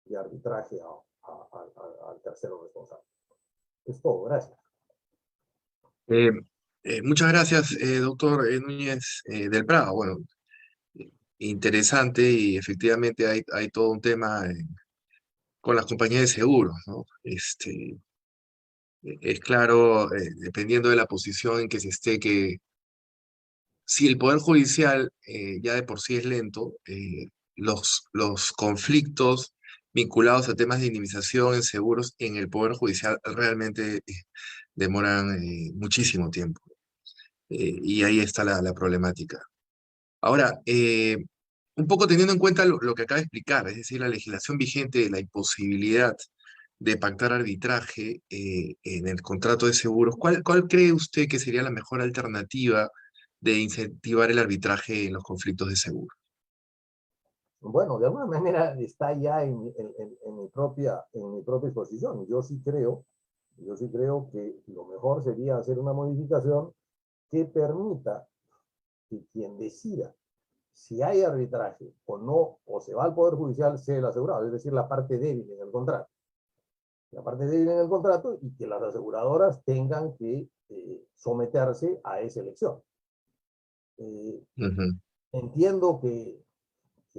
de arbitraje al tercero responsable. Es todo, gracias. Muchas gracias, doctor Núñez del Prado. Bueno, interesante y efectivamente hay todo un tema con las compañías de seguros, ¿no? Es claro, dependiendo de la posición en que se esté, que si el Poder Judicial ya de por sí es lento, los conflictos vinculados a temas de indemnización en seguros en el Poder Judicial realmente demoran muchísimo tiempo. Y ahí está la problemática. Ahora, un poco teniendo en cuenta lo que acaba de explicar, es decir, la legislación vigente, la imposibilidad de pactar arbitraje en el contrato de seguros, ¿cuál cree usted que sería la mejor alternativa de incentivar el arbitraje en los conflictos de seguro? Bueno, de alguna manera está ya en mi propia exposición. Yo sí creo que lo mejor sería hacer una modificación que permita que quien decida si hay arbitraje o no, o se va al Poder Judicial, sea el asegurado, es decir, la parte débil en el contrato. La parte débil en el contrato y que las aseguradoras tengan que someterse a esa elección. Entiendo que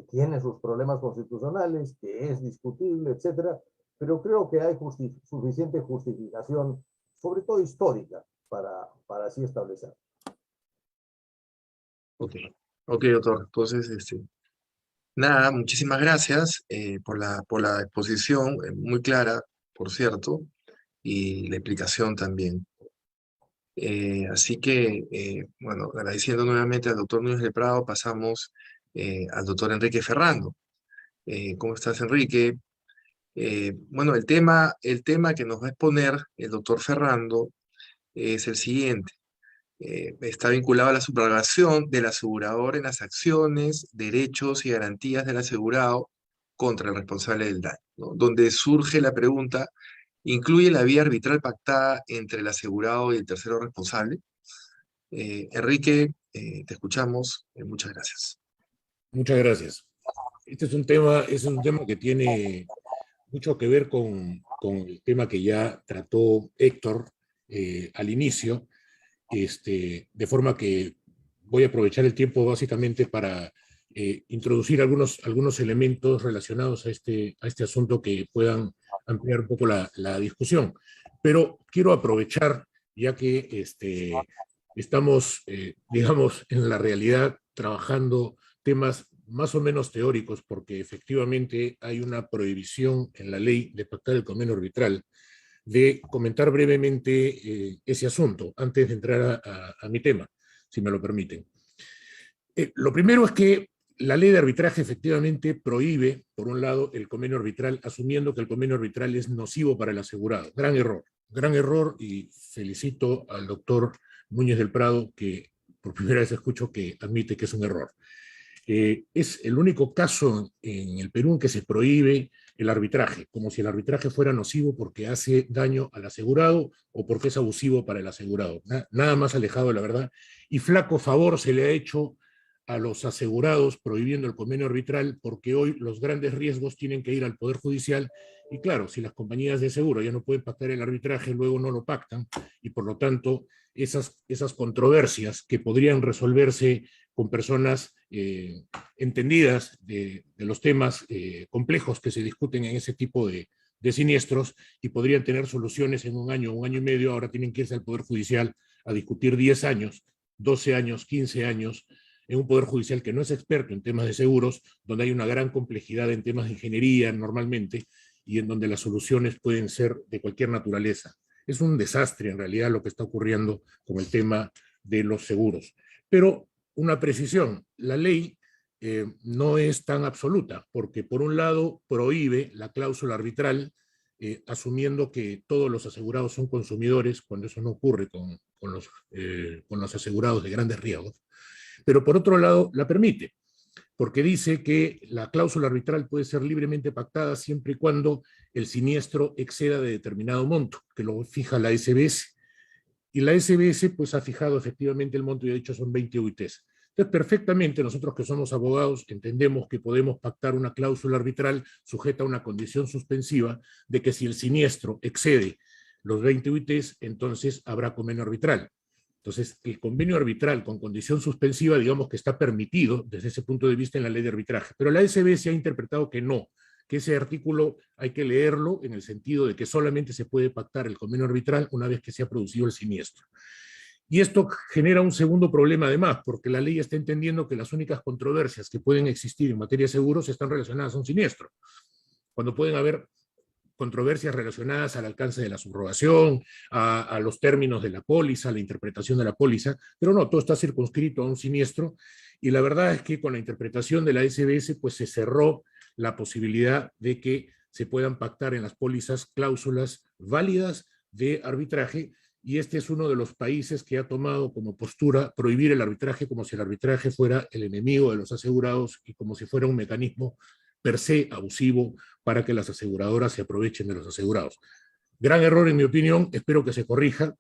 tiene sus problemas constitucionales, que es discutible, etcétera, pero creo que hay suficiente justificación, sobre todo histórica, para así establecer. Ok, doctor. Entonces, nada, muchísimas gracias por la exposición, muy clara, por cierto, y la explicación también. Así que, bueno, agradeciendo nuevamente al doctor Núñez de Prado, pasamos al doctor Enrique Ferrando. ¿Cómo estás, Enrique? Bueno, el tema que nos va a exponer el doctor Ferrando es el siguiente. Está vinculado a la subrogación del asegurador en las acciones, derechos y garantías del asegurado contra el responsable del daño, ¿no? Donde surge la pregunta, ¿incluye la vía arbitral pactada entre el asegurado y el tercero responsable? Enrique, te escuchamos. Muchas gracias. Muchas gracias. Este es un tema que tiene mucho que ver con el tema que ya trató Héctor al inicio, de forma que voy a aprovechar el tiempo básicamente para introducir algunos elementos relacionados a este asunto que puedan ampliar un poco la discusión. Pero quiero aprovechar, ya que estamos, digamos, en la realidad trabajando temas más o menos teóricos, porque efectivamente hay una prohibición en la ley de pactar el convenio arbitral, de comentar brevemente ese asunto, antes de entrar a mi tema, si me lo permiten. Lo primero es que la ley de arbitraje efectivamente prohíbe, por un lado, el convenio arbitral, asumiendo que el convenio arbitral es nocivo para el asegurado. Gran error, y felicito al doctor Núñez del Prado, que por primera vez escucho que admite que es un error. Es el único caso en el Perú en que se prohíbe el arbitraje, como si el arbitraje fuera nocivo porque hace daño al asegurado o porque es abusivo para el asegurado. Nada más alejado de la verdad. Y flaco favor se le ha hecho a los asegurados prohibiendo el convenio arbitral, porque hoy los grandes riesgos tienen que ir al Poder Judicial, y claro, si las compañías de seguro ya no pueden pactar el arbitraje, luego no lo pactan, y por lo tanto esas controversias que podrían resolverse con personas entendidas de los temas complejos que se discuten en ese tipo de siniestros, y podrían tener soluciones en un año y medio, ahora tienen que irse al Poder Judicial a discutir 10 años, 12 años, 15 años, en un Poder Judicial que no es experto en temas de seguros, donde hay una gran complejidad en temas de ingeniería normalmente, y en donde las soluciones pueden ser de cualquier naturaleza. Es un desastre en realidad lo que está ocurriendo con el tema de los seguros. Pero una precisión, la ley no es tan absoluta, porque por un lado prohíbe la cláusula arbitral, asumiendo que todos los asegurados son consumidores, cuando eso no ocurre con los asegurados de grandes riesgos. Pero por otro lado la permite, porque dice que la cláusula arbitral puede ser libremente pactada siempre y cuando el siniestro exceda de determinado monto, que lo fija la SBS. Y la SBS pues ha fijado efectivamente el monto y ha dicho son 20 UITs. Entonces, perfectamente nosotros que somos abogados entendemos que podemos pactar una cláusula arbitral sujeta a una condición suspensiva de que si el siniestro excede los 20 UITs, entonces habrá convenio arbitral. Entonces, el convenio arbitral con condición suspensiva, digamos que está permitido desde ese punto de vista en la ley de arbitraje. Pero la SBS ha interpretado que no, que ese artículo hay que leerlo en el sentido de que solamente se puede pactar el convenio arbitral una vez que se ha producido el siniestro. Y esto genera un segundo problema además, porque la ley está entendiendo que las únicas controversias que pueden existir en materia de seguros están relacionadas a un siniestro, cuando pueden haber controversias relacionadas al alcance de la subrogación, a los términos de la póliza, a la interpretación de la póliza, pero no, todo está circunscrito a un siniestro, y la verdad es que con la interpretación de la SBS pues se cerró la posibilidad de que se puedan pactar en las pólizas cláusulas válidas de arbitraje, y este es uno de los países que ha tomado como postura prohibir el arbitraje como si el arbitraje fuera el enemigo de los asegurados y como si fuera un mecanismo per se abusivo para que las aseguradoras se aprovechen de los asegurados. Gran error en mi opinión, espero que se corrija.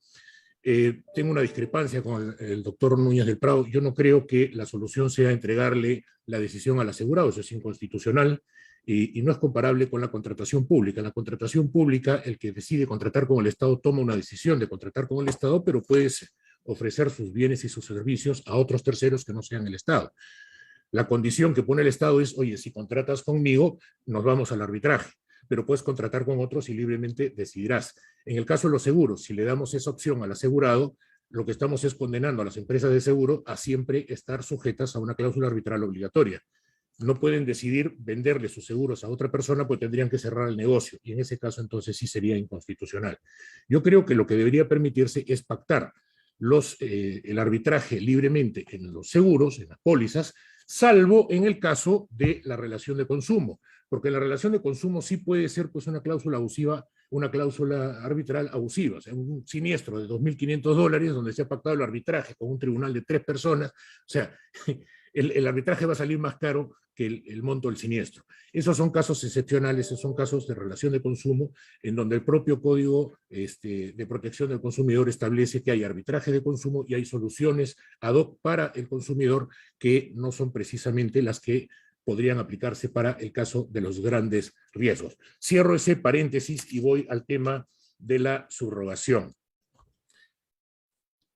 Tengo una discrepancia con el doctor Núñez del Prado. Yo no creo que la solución sea entregarle la decisión al asegurado, eso es inconstitucional y no es comparable con la contratación pública. En la contratación pública, el que decide contratar con el Estado toma una decisión de contratar con el Estado, pero puede ofrecer sus bienes y sus servicios a otros terceros que no sean el Estado. La condición que pone el Estado es, oye, si contratas conmigo, nos vamos al arbitraje, pero puedes contratar con otros y libremente decidirás. En el caso de los seguros, si le damos esa opción al asegurado, lo que estamos es condenando a las empresas de seguro a siempre estar sujetas a una cláusula arbitral obligatoria. No pueden decidir venderle sus seguros a otra persona, pues tendrían que cerrar el negocio, y en ese caso entonces sí sería inconstitucional. Yo creo que lo que debería permitirse es pactar el arbitraje libremente en los seguros, en las pólizas, salvo en el caso de la relación de consumo, porque la relación de consumo sí puede ser pues una cláusula abusiva, una cláusula arbitral abusiva, o sea, un siniestro de $2.500 donde se ha pactado el arbitraje con un tribunal de 3 personas, o sea, el arbitraje va a salir más caro que el monto del siniestro. Esos son casos excepcionales, esos son casos de relación de consumo en donde el propio Código de Protección del Consumidor establece que hay arbitraje de consumo y hay soluciones ad hoc para el consumidor que no son precisamente las que podrían aplicarse para el caso de los grandes riesgos. Cierro ese paréntesis y voy al tema de la subrogación.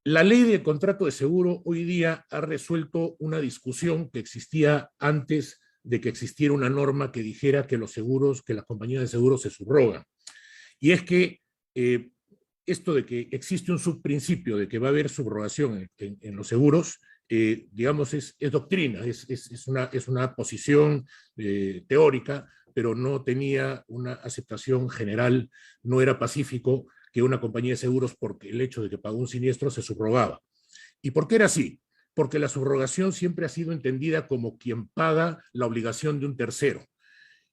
La ley de contrato de seguro hoy día ha resuelto una discusión que existía antes de que existiera una norma que dijera que los seguros, que las compañías de seguros se subrogan. y es que esto de que existe un subprincipio de que va a haber subrogación en los seguros, digamos, es doctrina, es una posición teórica, pero no tenía una aceptación general, no era pacífico que una compañía de seguros, porque el hecho de que pagó un siniestro, se subrogaba. ¿Y por qué era así? Porque la subrogación siempre ha sido entendida como quien paga la obligación de un tercero.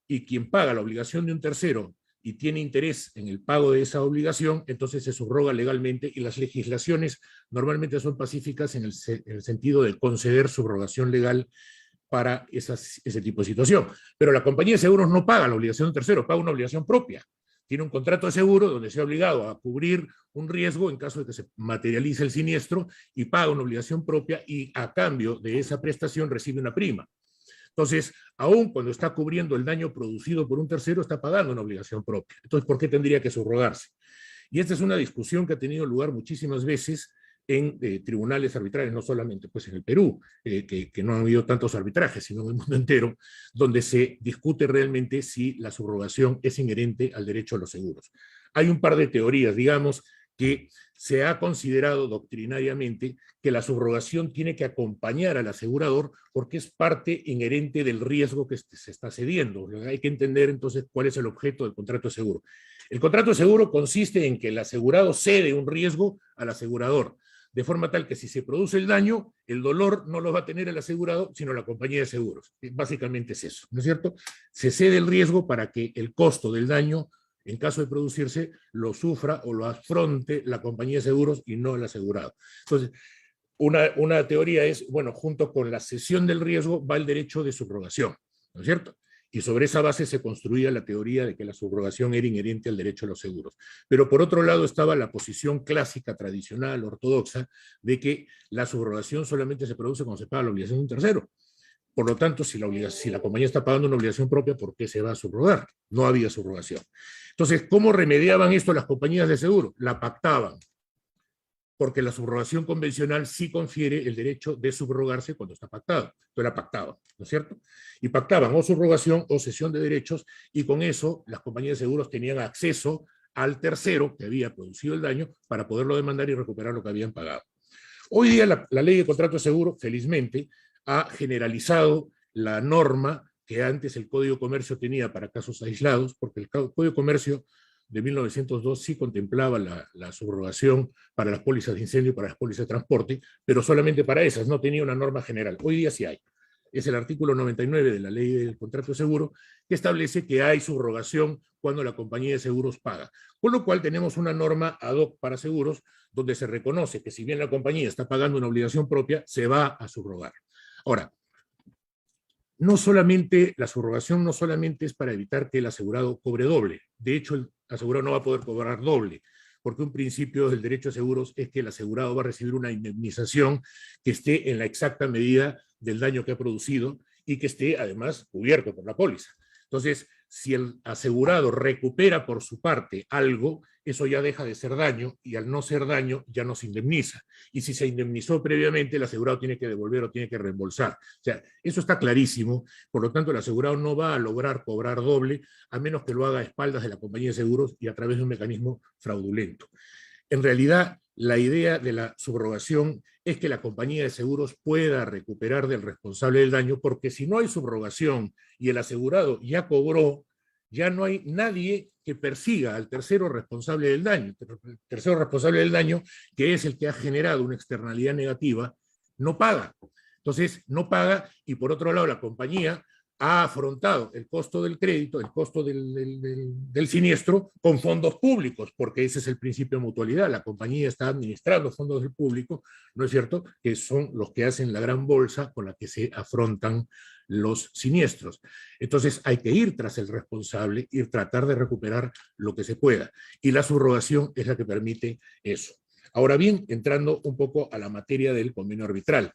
Y quien paga la obligación de un tercero y tiene interés en el pago de esa obligación, entonces se subroga legalmente, y las legislaciones normalmente son pacíficas en el sentido de conceder subrogación legal para ese tipo de situación. Pero la compañía de seguros no paga la obligación de un tercero, paga una obligación propia. Tiene un contrato de seguro donde se ha obligado a cubrir un riesgo en caso de que se materialice el siniestro, y paga una obligación propia, y a cambio de esa prestación recibe una prima. Entonces, aún cuando está cubriendo el daño producido por un tercero, está pagando una obligación propia. Entonces, ¿por qué tendría que subrogarse? Y esta es una discusión que ha tenido lugar muchísimas veces en tribunales arbitrales, no solamente pues en el Perú, que no han habido tantos arbitrajes, sino en el mundo entero, donde se discute realmente si la subrogación es inherente al derecho a los seguros. Hay un par de teorías, digamos, que se ha considerado doctrinariamente que la subrogación tiene que acompañar al asegurador porque es parte inherente del riesgo que se está cediendo. Hay que entender entonces cuál es el objeto del contrato de seguro. El contrato de seguro consiste en que el asegurado cede un riesgo al asegurador, de forma tal que si se produce el daño, el dolor no lo va a tener el asegurado, sino la compañía de seguros. Básicamente es eso, ¿no es cierto? Se cede el riesgo para que el costo del daño, en caso de producirse, lo sufra o lo afronte la compañía de seguros y no el asegurado. Entonces, una teoría es, bueno, junto con la cesión del riesgo va el derecho de subrogación, ¿no es cierto? Y sobre esa base se construía la teoría de que la subrogación era inherente al derecho a los seguros. Pero por otro lado estaba la posición clásica, tradicional, ortodoxa, de que la subrogación solamente se produce cuando se paga la obligación de un tercero. Por lo tanto, si la compañía está pagando una obligación propia, ¿por qué se va a subrogar? No había subrogación. Entonces, ¿cómo remediaban esto las compañías de seguro? La pactaban, porque la subrogación convencional sí confiere el derecho de subrogarse cuando está pactado. Entonces la pactaban, ¿no es cierto? Y pactaban o subrogación o cesión de derechos, y con eso las compañías de seguros tenían acceso al tercero que había producido el daño para poderlo demandar y recuperar lo que habían pagado. Hoy día la ley de contrato de seguro, felizmente, ha generalizado la norma que antes el Código de Comercio tenía para casos aislados, porque el Código de Comercio de 1902 sí contemplaba la subrogación para las pólizas de incendio y para las pólizas de transporte, pero solamente para esas, no tenía una norma general. Hoy día sí hay. Es el artículo 99 de la ley del contrato de seguro que establece que hay subrogación cuando la compañía de seguros paga. Con lo cual tenemos una norma ad hoc para seguros donde se reconoce que si bien la compañía está pagando una obligación propia, se va a subrogar. Ahora, la subrogación no solamente es para evitar que el asegurado cobre doble. De hecho, el asegurado no va a poder cobrar doble, porque un principio del derecho a seguros es que el asegurado va a recibir una indemnización que esté en la exacta medida del daño que ha producido y que esté además cubierto por la póliza. Entonces, si el asegurado recupera por su parte algo, eso ya deja de ser daño, y al no ser daño ya no se indemniza. Y si se indemnizó previamente, el asegurado tiene que devolver o tiene que reembolsar. O sea, eso está clarísimo. Por lo tanto, el asegurado no va a lograr cobrar doble, a menos que lo haga a espaldas de la compañía de seguros y a través de un mecanismo fraudulento. En realidad, la idea de la subrogación es que la compañía de seguros pueda recuperar del responsable del daño, porque si no hay subrogación y el asegurado ya cobró, ya no hay nadie que persiga al tercero responsable del daño. El tercero responsable del daño, que es el que ha generado una externalidad negativa, no paga. Entonces, no paga, y por otro lado, la compañía ha afrontado el costo del crédito, el costo del siniestro, con fondos públicos, porque ese es el principio de mutualidad. La compañía está administrando fondos del público, ¿no es cierto?, que son los que hacen la gran bolsa con la que se afrontan los siniestros. Entonces hay que ir tras el responsable y tratar de recuperar lo que se pueda. Y la subrogación es la que permite eso. Ahora bien, entrando un poco a la materia del convenio arbitral,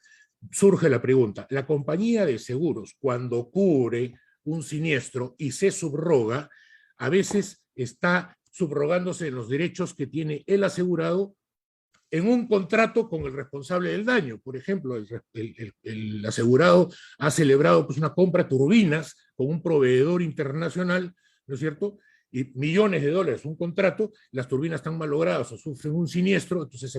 surge la pregunta: la compañía de seguros, cuando cubre un siniestro y se subroga, a veces está subrogándose en los derechos que tiene el asegurado en un contrato con el responsable del daño. Por ejemplo, el asegurado ha celebrado pues una compra de turbinas con un proveedor internacional, ¿no es cierto?, y millones de dólares un contrato, las turbinas están malogradas o sufren un siniestro, entonces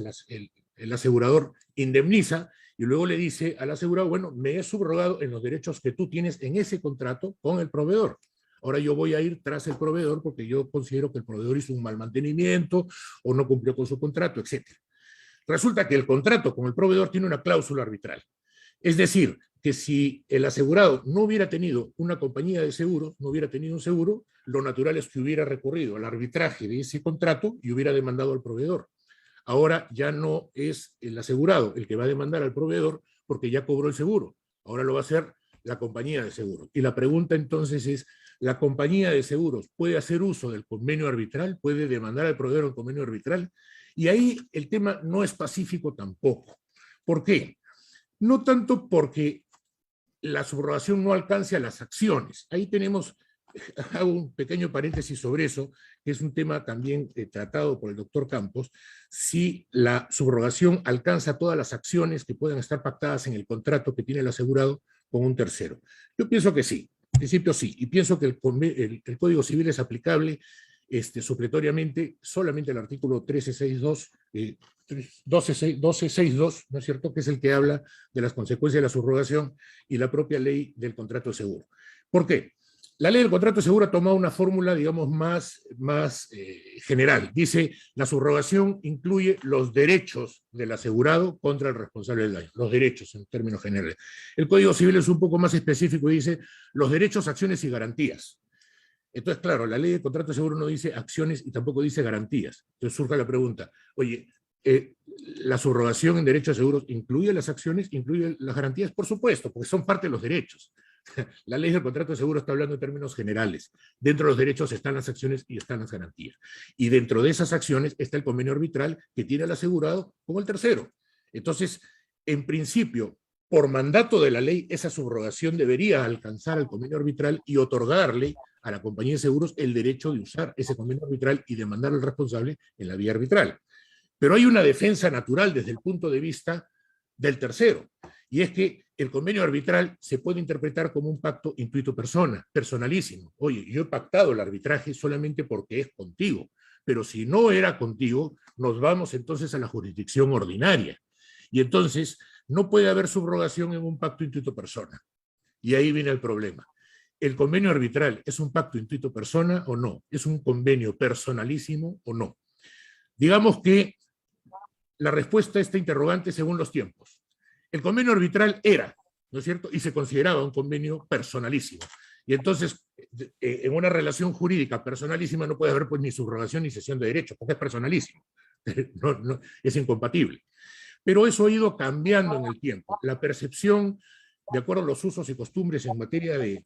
el asegurador indemniza y luego le dice al asegurado, bueno, me he subrogado en los derechos que tú tienes en ese contrato con el proveedor. Ahora yo voy a ir tras el proveedor porque yo considero que el proveedor hizo un mal mantenimiento o no cumplió con su contrato, etc. Resulta que el contrato con el proveedor tiene una cláusula arbitral. Es decir, que si el asegurado no hubiera tenido una compañía de seguros, no hubiera tenido un seguro, lo natural es que hubiera recurrido al arbitraje de ese contrato y hubiera demandado al proveedor. Ahora ya no es el asegurado el que va a demandar al proveedor porque ya cobró el seguro. Ahora lo va a hacer la compañía de seguros. Y la pregunta entonces es, ¿la compañía de seguros puede hacer uso del convenio arbitral? ¿Puede demandar al proveedor el convenio arbitral? Y ahí el tema no es pacífico tampoco. ¿Por qué? No tanto porque la subrogación no alcance a las acciones. Ahí tenemos, hago un pequeño paréntesis sobre eso, que es un tema también tratado por el doctor Campos, si la subrogación alcanza todas las acciones que puedan estar pactadas en el contrato que tiene el asegurado con un tercero. Yo pienso que sí, en principio sí, y pienso que el Código Civil es aplicable supletoriamente solamente el artículo 1362, 1262, ¿no es cierto?, que es el que habla de las consecuencias de la subrogación y la propia ley del contrato de seguro. ¿Por qué? La ley del contrato de seguro ha tomado una fórmula, digamos, más general. Dice, la subrogación incluye los derechos del asegurado contra el responsable del daño. Los derechos, en términos generales. El Código Civil es un poco más específico y dice, los derechos, acciones y garantías. Entonces, claro, la ley de contrato de seguro no dice acciones y tampoco dice garantías. Entonces surge la pregunta, oye, ¿la subrogación en derechos de seguros incluye las acciones, incluye las garantías? Por supuesto, porque son parte de los derechos. La ley del contrato de seguro está hablando en términos generales. Dentro de los derechos están las acciones y están las garantías. Y dentro de esas acciones está el convenio arbitral que tiene el asegurado con el tercero. Entonces, en principio, por mandato de la ley, esa subrogación debería alcanzar al convenio arbitral y otorgarle a la compañía de seguros el derecho de usar ese convenio arbitral y demandar al responsable en la vía arbitral. Pero hay una defensa natural desde el punto de vista del tercero, y es que el convenio arbitral se puede interpretar como un pacto intuito persona, personalísimo. Oye, yo he pactado el arbitraje solamente porque es contigo, pero si no era contigo, nos vamos entonces a la jurisdicción ordinaria. Y entonces no puede haber subrogación en un pacto intuito persona. Y ahí viene el problema. ¿El convenio arbitral es un pacto intuito persona o no? ¿Es un convenio personalísimo o no? Digamos que la respuesta a esta interrogante según los tiempos. El convenio arbitral era, ¿no es cierto? Y se consideraba un convenio personalísimo. Y entonces, en una relación jurídica personalísima no puede haber pues, ni subrogación ni cesión de derechos, porque es personalísimo. No, es incompatible. Pero eso ha ido cambiando en el tiempo. La percepción, de acuerdo a los usos y costumbres en materia de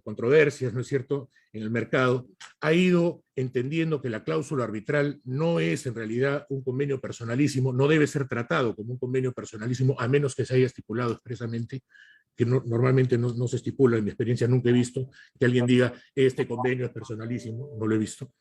controversias, ¿no es cierto?, en el mercado, ha ido entendiendo que la cláusula arbitral no es en realidad un convenio personalísimo, no debe ser tratado como un convenio personalísimo, a menos que se haya estipulado expresamente, que normalmente no se estipula, en mi experiencia nunca he visto que alguien diga, este convenio es personalísimo, no lo he visto.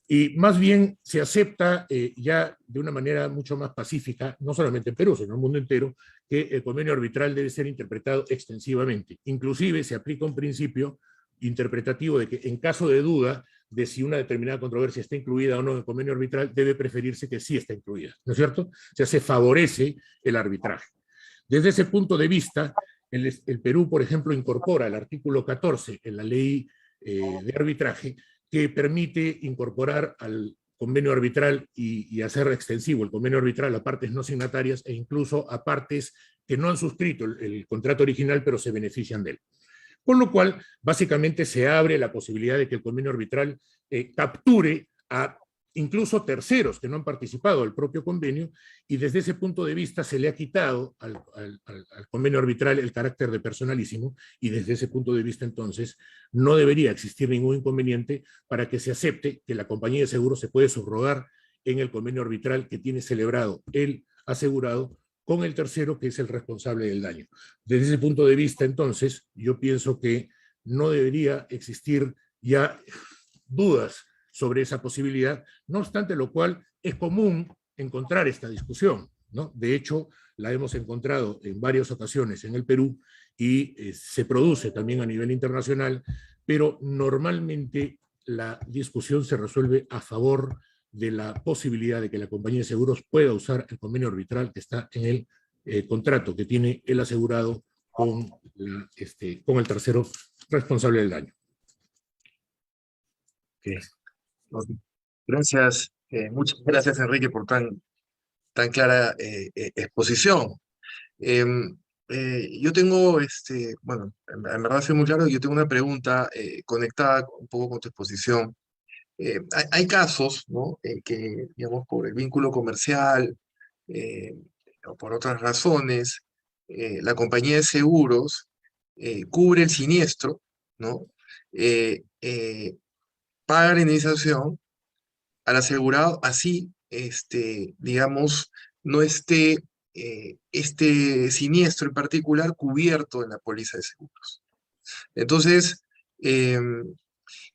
Y más bien se acepta ya de una manera mucho más pacífica, no solamente en Perú, sino en el mundo entero, que el convenio arbitral debe ser interpretado extensivamente. Inclusive se aplica un principio interpretativo de que en caso de duda de si una determinada controversia está incluida o no en el convenio arbitral, debe preferirse que sí está incluida, ¿no es cierto? O sea, se favorece el arbitraje. Desde ese punto de vista, el Perú, por ejemplo, incorpora el artículo 14 en la ley de arbitraje, que permite incorporar al convenio arbitral y hacer extensivo el convenio arbitral a partes no signatarias e incluso a partes que no han suscrito el contrato original, pero se benefician de él. Con lo cual, básicamente se abre la posibilidad de que el convenio arbitral capture a incluso terceros que no han participado del propio convenio, y desde ese punto de vista se le ha quitado al convenio arbitral el carácter de personalísimo, y desde ese punto de vista entonces no debería existir ningún inconveniente para que se acepte que la compañía de seguros se puede subrogar en el convenio arbitral que tiene celebrado el asegurado con el tercero que es el responsable del daño. Desde ese punto de vista entonces yo pienso que no debería existir ya dudas sobre esa posibilidad, no obstante lo cual es común encontrar esta discusión, ¿no? De hecho, la hemos encontrado en varias ocasiones en el Perú y se produce también a nivel internacional, pero normalmente la discusión se resuelve a favor de la posibilidad de que la compañía de seguros pueda usar el convenio arbitral que está en el contrato que tiene el asegurado con el tercero responsable del daño. Ok. Gracias, muchas gracias, Enrique, por tan clara exposición. Yo tengo, bueno, en verdad soy muy claro, yo tengo una pregunta conectada un poco con tu exposición. Hay casos, ¿no? Que, digamos, por el vínculo comercial eh, o por otras razones, la compañía de seguros cubre el siniestro, ¿no? Paga la indemnización al asegurado, así, digamos, no esté este siniestro en particular cubierto en la póliza de seguros. Entonces,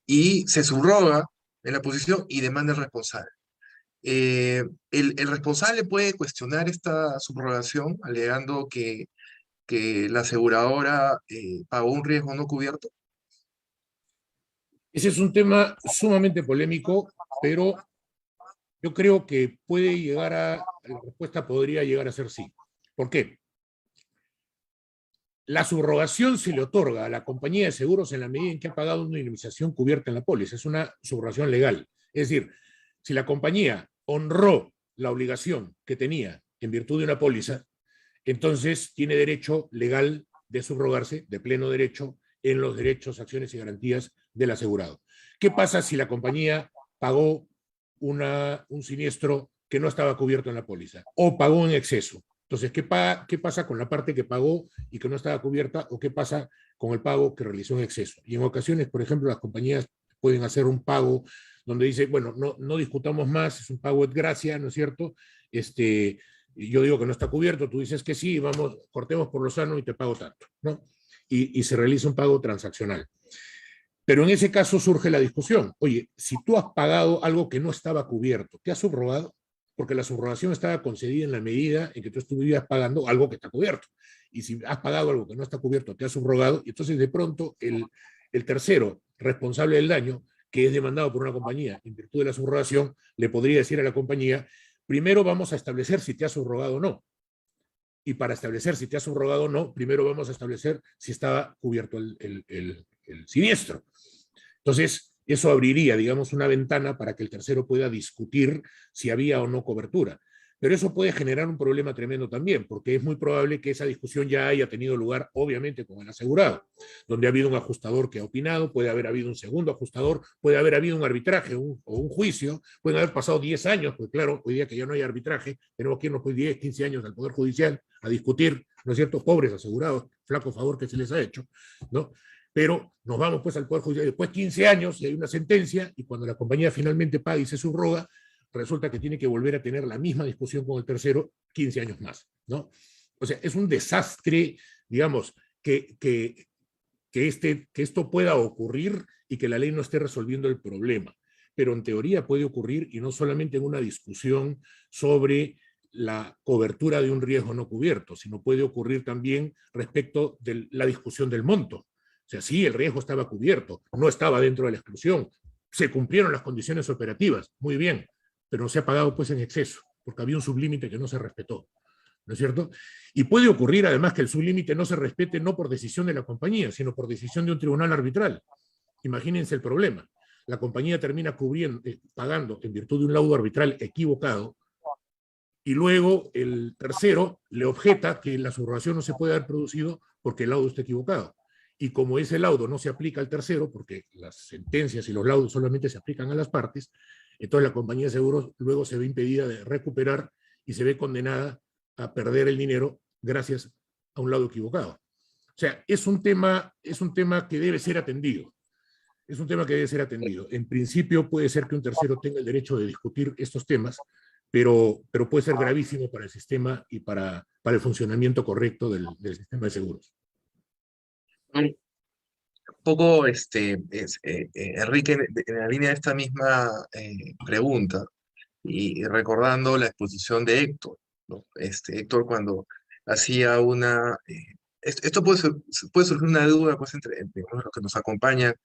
y se subroga en la posición y demanda al responsable. El responsable puede cuestionar esta subrogación alegando que la aseguradora pagó un riesgo no cubierto. Ese es un tema sumamente polémico, pero yo creo que la respuesta podría llegar a ser sí. ¿Por qué? La subrogación se le otorga a la compañía de seguros en la medida en que ha pagado una indemnización cubierta en la póliza. Es una subrogación legal. Es decir, si la compañía honró la obligación que tenía en virtud de una póliza, entonces tiene derecho legal de subrogarse, de pleno derecho, en los derechos, acciones y garantías del asegurado. ¿Qué pasa si la compañía pagó un siniestro que no estaba cubierto en la póliza o pagó en exceso? Entonces, ¿qué pasa con la parte que pagó y que no estaba cubierta, o qué pasa con el pago que realizó en exceso? Y en ocasiones, por ejemplo, las compañías pueden hacer un pago donde dice, bueno, no discutamos más, es un pago et gratia, ¿no es cierto? Yo digo que no está cubierto, tú dices que sí, vamos, cortemos por lo sano y te pago tanto, ¿no? Y se realiza un pago transaccional. Pero en ese caso surge la discusión. Oye, si tú has pagado algo que no estaba cubierto, ¿te has subrogado? Porque la subrogación estaba concedida en la medida en que tú estuvieras pagando algo que está cubierto. Y si has pagado algo que no está cubierto, te has subrogado, y entonces de pronto el tercero responsable del daño, que es demandado por una compañía en virtud de la subrogación, le podría decir a la compañía, primero vamos a establecer si te has subrogado o no. Y para establecer si te has subrogado o no, primero vamos a establecer si estaba cubierto el siniestro. Entonces, eso abriría, digamos, una ventana para que el tercero pueda discutir si había o no cobertura. Pero eso puede generar un problema tremendo también, porque es muy probable que esa discusión ya haya tenido lugar, obviamente, con el asegurado, donde ha habido un ajustador que ha opinado, puede haber habido un segundo ajustador, puede haber habido un arbitraje o un juicio, pueden haber pasado 10 años, pues claro, hoy día que ya no hay arbitraje, tenemos que irnos pues 10, 15 años al Poder Judicial a discutir, ¿no es cierto?, pobres asegurados, flaco favor que se les ha hecho, ¿no? Pero nos vamos pues al Poder Judicial, después 15 años y hay una sentencia, y cuando la compañía finalmente paga y se subroga, resulta que tiene que volver a tener la misma discusión con el tercero 15 años más, ¿no? O sea, es un desastre, digamos, que esto pueda ocurrir y que la ley no esté resolviendo el problema. Pero en teoría puede ocurrir, y no solamente en una discusión sobre la cobertura de un riesgo no cubierto, sino puede ocurrir también respecto de la discusión del monto. O sea, sí, el riesgo estaba cubierto, no estaba dentro de la exclusión, se cumplieron las condiciones operativas, muy bien, pero no se ha pagado pues en exceso, porque había un sublímite que no se respetó, ¿no es cierto? Y puede ocurrir además que el sublímite no se respete no por decisión de la compañía, sino por decisión de un tribunal arbitral. Imagínense el problema. La compañía termina pagando en virtud de un laudo arbitral equivocado, y luego el tercero le objeta que la subrogación no se puede haber producido porque el laudo está equivocado. Y como ese laudo no se aplica al tercero, porque las sentencias y los laudos solamente se aplican a las partes, entonces la compañía de seguros luego se ve impedida de recuperar y se ve condenada a perder el dinero gracias a un laudo equivocado. O sea, es un tema que debe ser atendido. Es un tema que debe ser atendido. En principio puede ser que un tercero tenga el derecho de discutir estos temas, pero puede ser gravísimo para el sistema y para el funcionamiento correcto del sistema de seguros. Un poco, Enrique, en la línea de esta misma pregunta, y recordando la exposición de Héctor, ¿no? Héctor, cuando hacía una esto puede surgir una duda pues, entre los que nos acompañan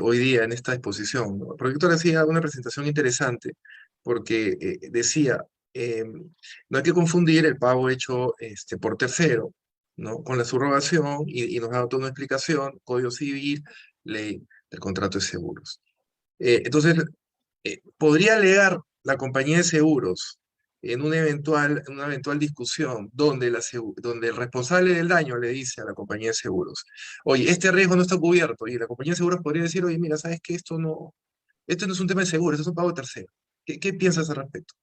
hoy día en esta exposición, ¿no? El proyector hacía una presentación interesante porque decía, no hay que confundir el pago hecho por tercero, ¿no? Con la subrogación y nos da toda una explicación, Código Civil, Ley del Contrato de Seguros. Entonces, podría alegar la compañía de seguros en una eventual discusión donde el responsable del daño le dice a la compañía de seguros, oye, este riesgo no está cubierto, y la compañía de seguros podría decir, oye, mira, ¿sabes qué? Esto no es un tema de seguro, esto es un pago tercero. ¿Qué piensas al respecto?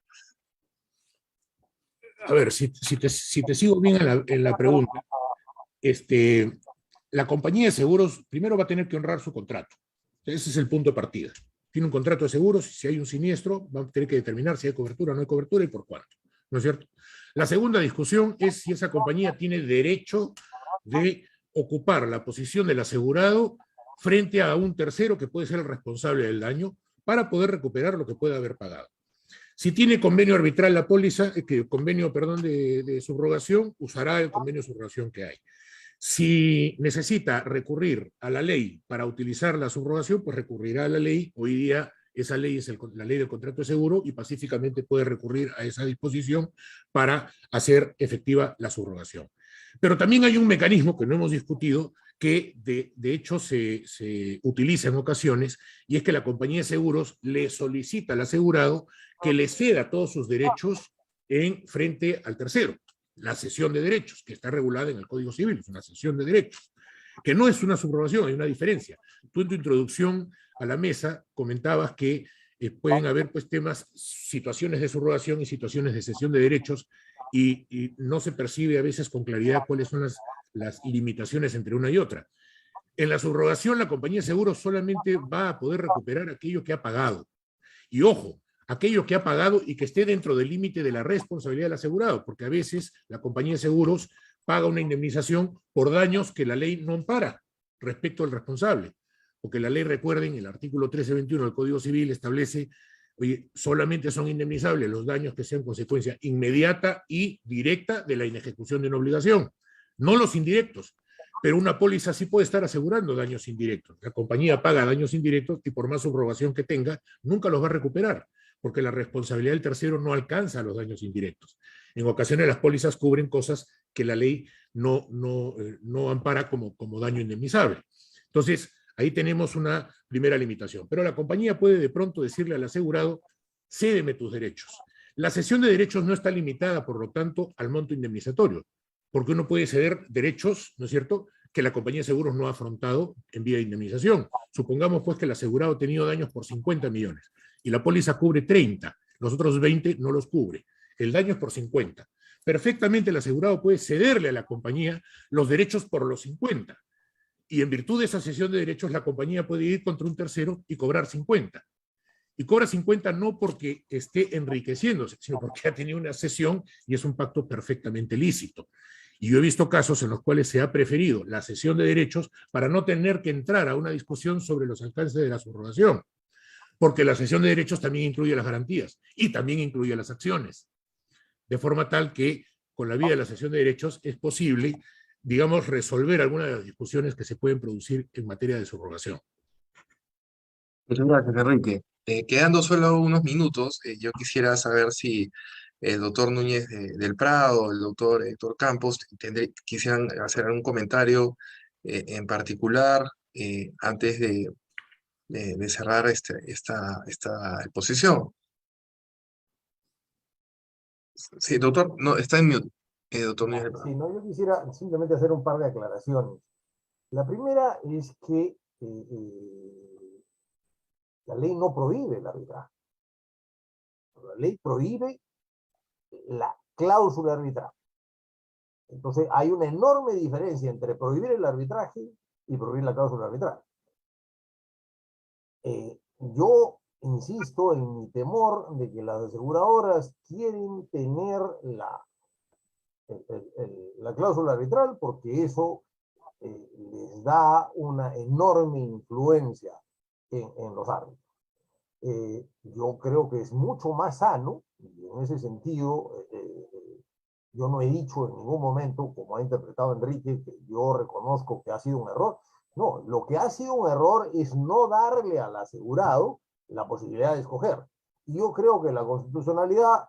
A ver, si te sigo bien en la pregunta, la compañía de seguros primero va a tener que honrar su contrato. Ese es el punto de partida. Tiene un contrato de seguros, si hay un siniestro, va a tener que determinar si hay cobertura o no hay cobertura y por cuánto, ¿no es cierto? La segunda discusión es si esa compañía tiene derecho de ocupar la posición del asegurado frente a un tercero que puede ser el responsable del daño para poder recuperar lo que pueda haber pagado. Si tiene convenio arbitral la póliza, convenio, perdón, de subrogación, usará el convenio de subrogación que hay. Si necesita recurrir a la ley para utilizar la subrogación, pues recurrirá a la ley. Hoy día esa ley es la ley del contrato de seguro y pacíficamente puede recurrir a esa disposición para hacer efectiva la subrogación. Pero también hay un mecanismo que no hemos discutido que de hecho se utiliza en ocasiones, y es que la compañía de seguros le solicita al asegurado que le ceda todos sus derechos en frente al tercero. La cesión de derechos, que está regulada en el Código Civil, es una cesión de derechos, que no es una subrogación, hay una diferencia. Tú en tu introducción a la mesa comentabas que pueden haber pues temas, situaciones de subrogación y situaciones de cesión de derechos, y no se percibe a veces con claridad cuáles son las limitaciones entre una y otra. En la subrogación, la compañía de seguros solamente va a poder recuperar aquello que ha pagado. Y ojo, aquello que ha pagado y que esté dentro del límite de la responsabilidad del asegurado, porque a veces la compañía de seguros paga una indemnización por daños que la ley no ampara respecto al responsable. Porque la ley, recuerden, el artículo 1321 del Código Civil establece, oye, solamente son indemnizables los daños que sean consecuencia inmediata y directa de la inejecución de una obligación, no los indirectos. Pero una póliza sí puede estar asegurando daños indirectos. La compañía paga daños indirectos y por más subrogación que tenga, nunca los va a recuperar, porque la responsabilidad del tercero no alcanza a los daños indirectos. En ocasiones las pólizas cubren cosas que la ley no ampara como daño indemnizable. Entonces, ahí tenemos una primera limitación. Pero la compañía puede de pronto decirle al asegurado, cédeme tus derechos. La cesión de derechos no está limitada, por lo tanto, al monto indemnizatorio, porque uno puede ceder derechos, ¿no es cierto?, que la compañía de seguros no ha afrontado en vía de indemnización. Supongamos pues que el asegurado ha tenido daños por 50 millones y la póliza cubre 30, los otros 20 no los cubre. El daño es por 50. Perfectamente el asegurado puede cederle a la compañía los derechos por los 50. Y en virtud de esa cesión de derechos, la compañía puede ir contra un tercero y cobrar 50. Y cobra 50 no porque esté enriqueciéndose, sino porque ha tenido una cesión y es un pacto perfectamente lícito. Y yo he visto casos en los cuales se ha preferido la cesión de derechos para no tener que entrar a una discusión sobre los alcances de la subrogación, porque la cesión de derechos también incluye las garantías y también incluye las acciones, de forma tal que con la vía de la cesión de derechos es posible, digamos, resolver algunas de las discusiones que se pueden producir en materia de subrogación. Muchas gracias, Enrique. Quedando solo unos minutos, yo quisiera saber si el doctor Núñez del Prado, el doctor Héctor Campos, quisieran hacer algún comentario en particular antes de cerrar esta exposición. Sí, doctor, no, está en mute, doctor Núñez del Prado. Sí, no, yo quisiera simplemente hacer un par de aclaraciones. La primera es que la ley no prohíbe el arbitraje. La ley prohíbe la cláusula de arbitraje. Entonces, hay una enorme diferencia entre prohibir el arbitraje y prohibir la cláusula de arbitraje. Yo insisto en mi temor de que las aseguradoras quieren tener la cláusula arbitral porque eso les da una enorme influencia en los árbitros. Yo creo que es mucho más sano, y en ese sentido Yo no he dicho en ningún momento, como ha interpretado Enrique, que yo reconozco que ha sido un error. No, lo que ha sido un error es no darle al asegurado la posibilidad de escoger. Y yo creo que la constitucionalidad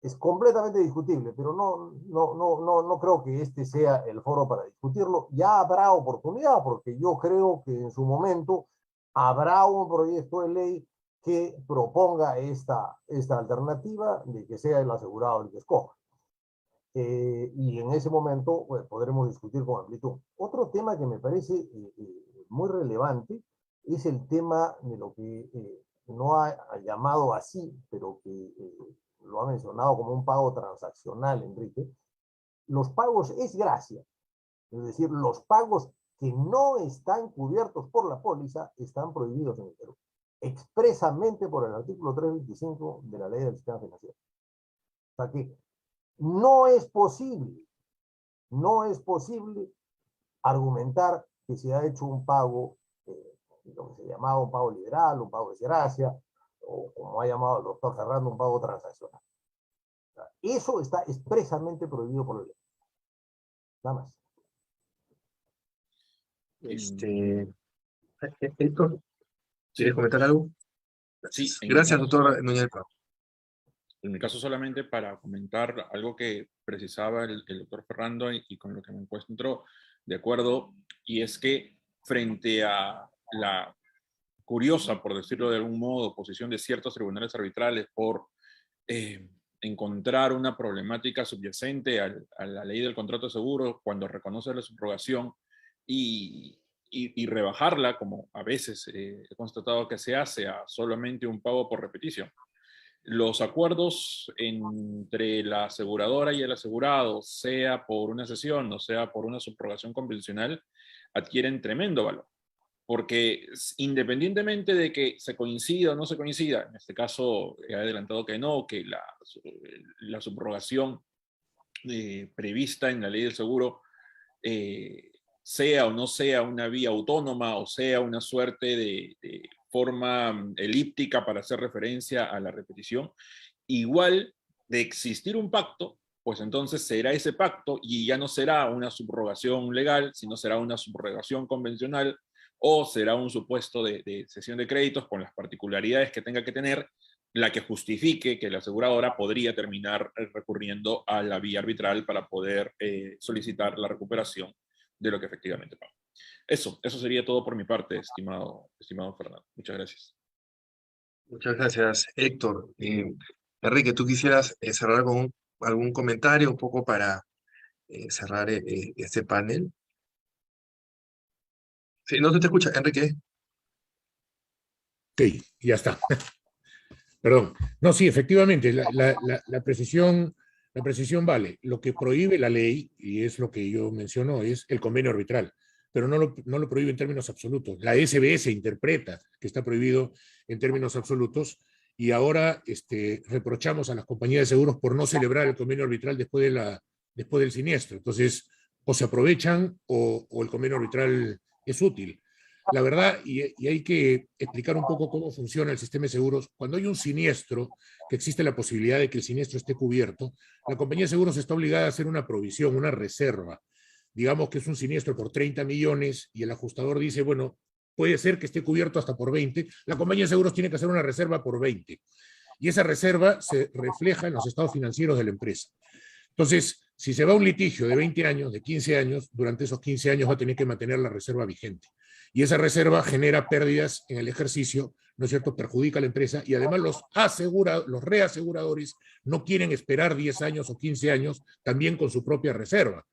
es completamente discutible, pero no creo que este sea el foro para discutirlo. Ya habrá oportunidad, porque yo creo que en su momento habrá un proyecto de ley que proponga esta alternativa de que sea el asegurado el que escoja. Y en ese momento pues, podremos discutir con amplitud. Otro tema que me parece muy relevante es el tema de lo que no ha llamado así, pero que lo ha mencionado como un pago transaccional, Enrique. Los pagos es gracia, es decir, los pagos que no están cubiertos por la póliza están prohibidos en el Perú, expresamente por el artículo 325 de la Ley del Sistema Financiero. O sea que no es posible argumentar que se ha hecho un pago, lo que se llamaba un pago liberal, un pago de gracia, o como ha llamado el doctor Ferrando, un pago transaccional. Eso está expresamente prohibido por la ley. Nada más. Héctor, ¿quieres comentar algo? Sí, Gracias, doctor Núñez. En mi caso solamente para comentar algo que precisaba el doctor Ferrando y con lo que me encuentro de acuerdo, y es que frente a la curiosa, por decirlo de algún modo, posición de ciertos tribunales arbitrales por encontrar una problemática subyacente a la ley del contrato de seguro cuando reconoce la subrogación y rebajarla, como a veces he constatado que se hace, a solamente un pago por repetición. Los acuerdos entre la aseguradora y el asegurado, sea por una cesión o sea por una subrogación convencional, adquieren tremendo valor. Porque independientemente de que se coincida o no se coincida, en este caso he adelantado que no, que la subrogación prevista en la ley del seguro sea o no sea una vía autónoma o sea una suerte de forma elíptica para hacer referencia a la repetición, igual de existir un pacto, pues entonces será ese pacto y ya no será una subrogación legal, sino será una subrogación convencional o será un supuesto de cesión de créditos con las particularidades que tenga que tener, la que justifique que la aseguradora podría terminar recurriendo a la vía arbitral para poder solicitar la recuperación de lo que efectivamente paga. Eso sería todo por mi parte, estimado Fernando. Muchas gracias. Muchas gracias, Héctor. Enrique, ¿tú quisieras cerrar con algún comentario un poco para cerrar este panel? Sí, no se te escucha, Enrique. Ok, ya está. Perdón. No, sí, efectivamente, la precisión vale. Lo que prohíbe la ley, y es lo que yo menciono, es el convenio arbitral, pero no lo prohíbe en términos absolutos. La SBS interpreta que está prohibido en términos absolutos y ahora reprochamos a las compañías de seguros por no celebrar el convenio arbitral después del siniestro. Entonces, o se aprovechan o el convenio arbitral es útil. La verdad, y hay que explicar un poco cómo funciona el sistema de seguros, cuando hay un siniestro, que existe la posibilidad de que el siniestro esté cubierto, la compañía de seguros está obligada a hacer una provisión, una reserva. Digamos que es un siniestro por 30 millones y el ajustador dice, bueno, puede ser que esté cubierto hasta por 20, la compañía de seguros tiene que hacer una reserva por 20. Y esa reserva se refleja en los estados financieros de la empresa. Entonces, si se va a un litigio de 20 años, de 15 años, durante esos 15 años va a tener que mantener la reserva vigente. Y esa reserva genera pérdidas en el ejercicio, ¿no es cierto?, perjudica a la empresa y además los reaseguradores no quieren esperar 10 años o 15 años también con su propia reserva.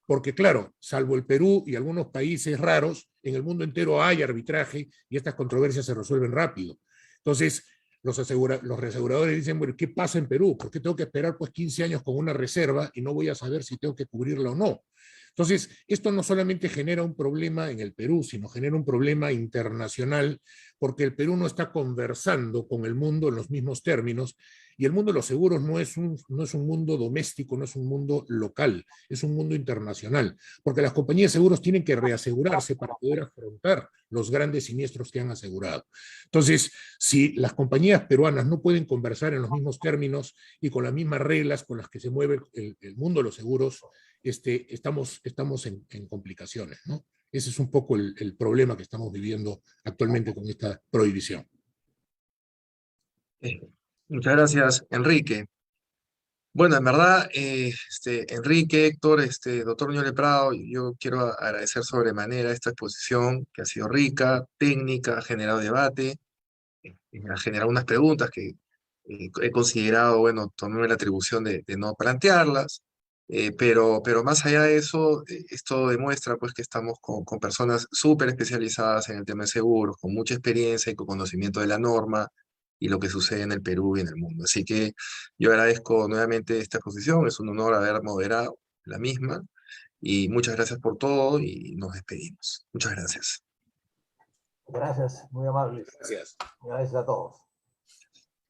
Porque claro, salvo el Perú y algunos países raros, en el mundo entero hay arbitraje y estas controversias se resuelven rápido. Entonces, los reaseguradores dicen, bueno, ¿qué pasa en Perú? ¿Por qué tengo que esperar pues 15 años con una reserva y no voy a saber si tengo que cubrirla o no? Entonces, esto no solamente genera un problema en el Perú, sino genera un problema internacional, porque el Perú no está conversando con el mundo en los mismos términos, Y el mundo de los seguros no es un mundo doméstico, no es un mundo local, es un mundo internacional, porque las compañías de seguros tienen que reasegurarse para poder afrontar los grandes siniestros que han asegurado. Entonces, si las compañías peruanas no pueden conversar en los mismos términos y con las mismas reglas con las que se mueve el mundo de los seguros, estamos en complicaciones, ¿no? Ese es un poco el problema que estamos viviendo actualmente con esta prohibición. Muchas gracias, Enrique. Bueno, en verdad, Enrique, Héctor, doctor Ñole Prado, yo quiero agradecer sobremanera esta exposición que ha sido rica, técnica, ha generado debate, ha generado unas preguntas que he considerado, bueno, tomé la atribución de no plantearlas, pero más allá de eso, esto demuestra pues que estamos con personas súper especializadas en el tema de seguros, con mucha experiencia y con conocimiento de la norma y lo que sucede en el Perú y en el mundo. Así que yo agradezco nuevamente esta exposición, es un honor haber moderado la misma, y muchas gracias por todo y nos despedimos. Muchas gracias. Gracias, muy amables. Gracias. Gracias a todos.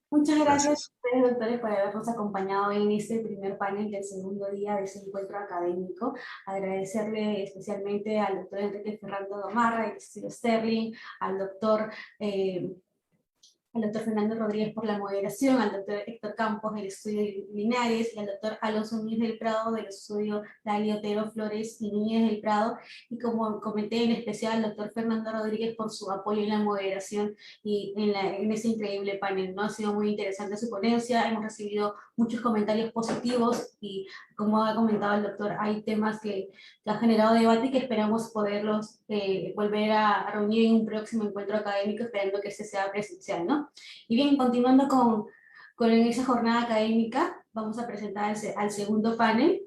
Muchas gracias Gracias. a ustedes, doctores, por habernos acompañado en este primer panel del segundo día de ese encuentro académico. Agradecerle especialmente al doctor Enrique Ferrando Gamarra, del Estudio Sterling, al doctor Fernando Rodríguez por la moderación, al doctor Héctor Campos del Estudio Linares, y al doctor Alonso Núñez del Prado del Estudio Dalí Otero Flores y Núñez del Prado, y como comenté, en especial al doctor Fernando Rodríguez por su apoyo en la moderación y en ese increíble panel, ¿no? Ha sido muy interesante su ponencia, hemos recibido muchos comentarios positivos y, como ha comentado el doctor, hay temas que han generado debate y que esperamos poderlos volver a reunir en un próximo encuentro académico, esperando que este sea presencial, ¿no? Y bien, continuando con esa jornada académica, vamos a presentar al segundo panel,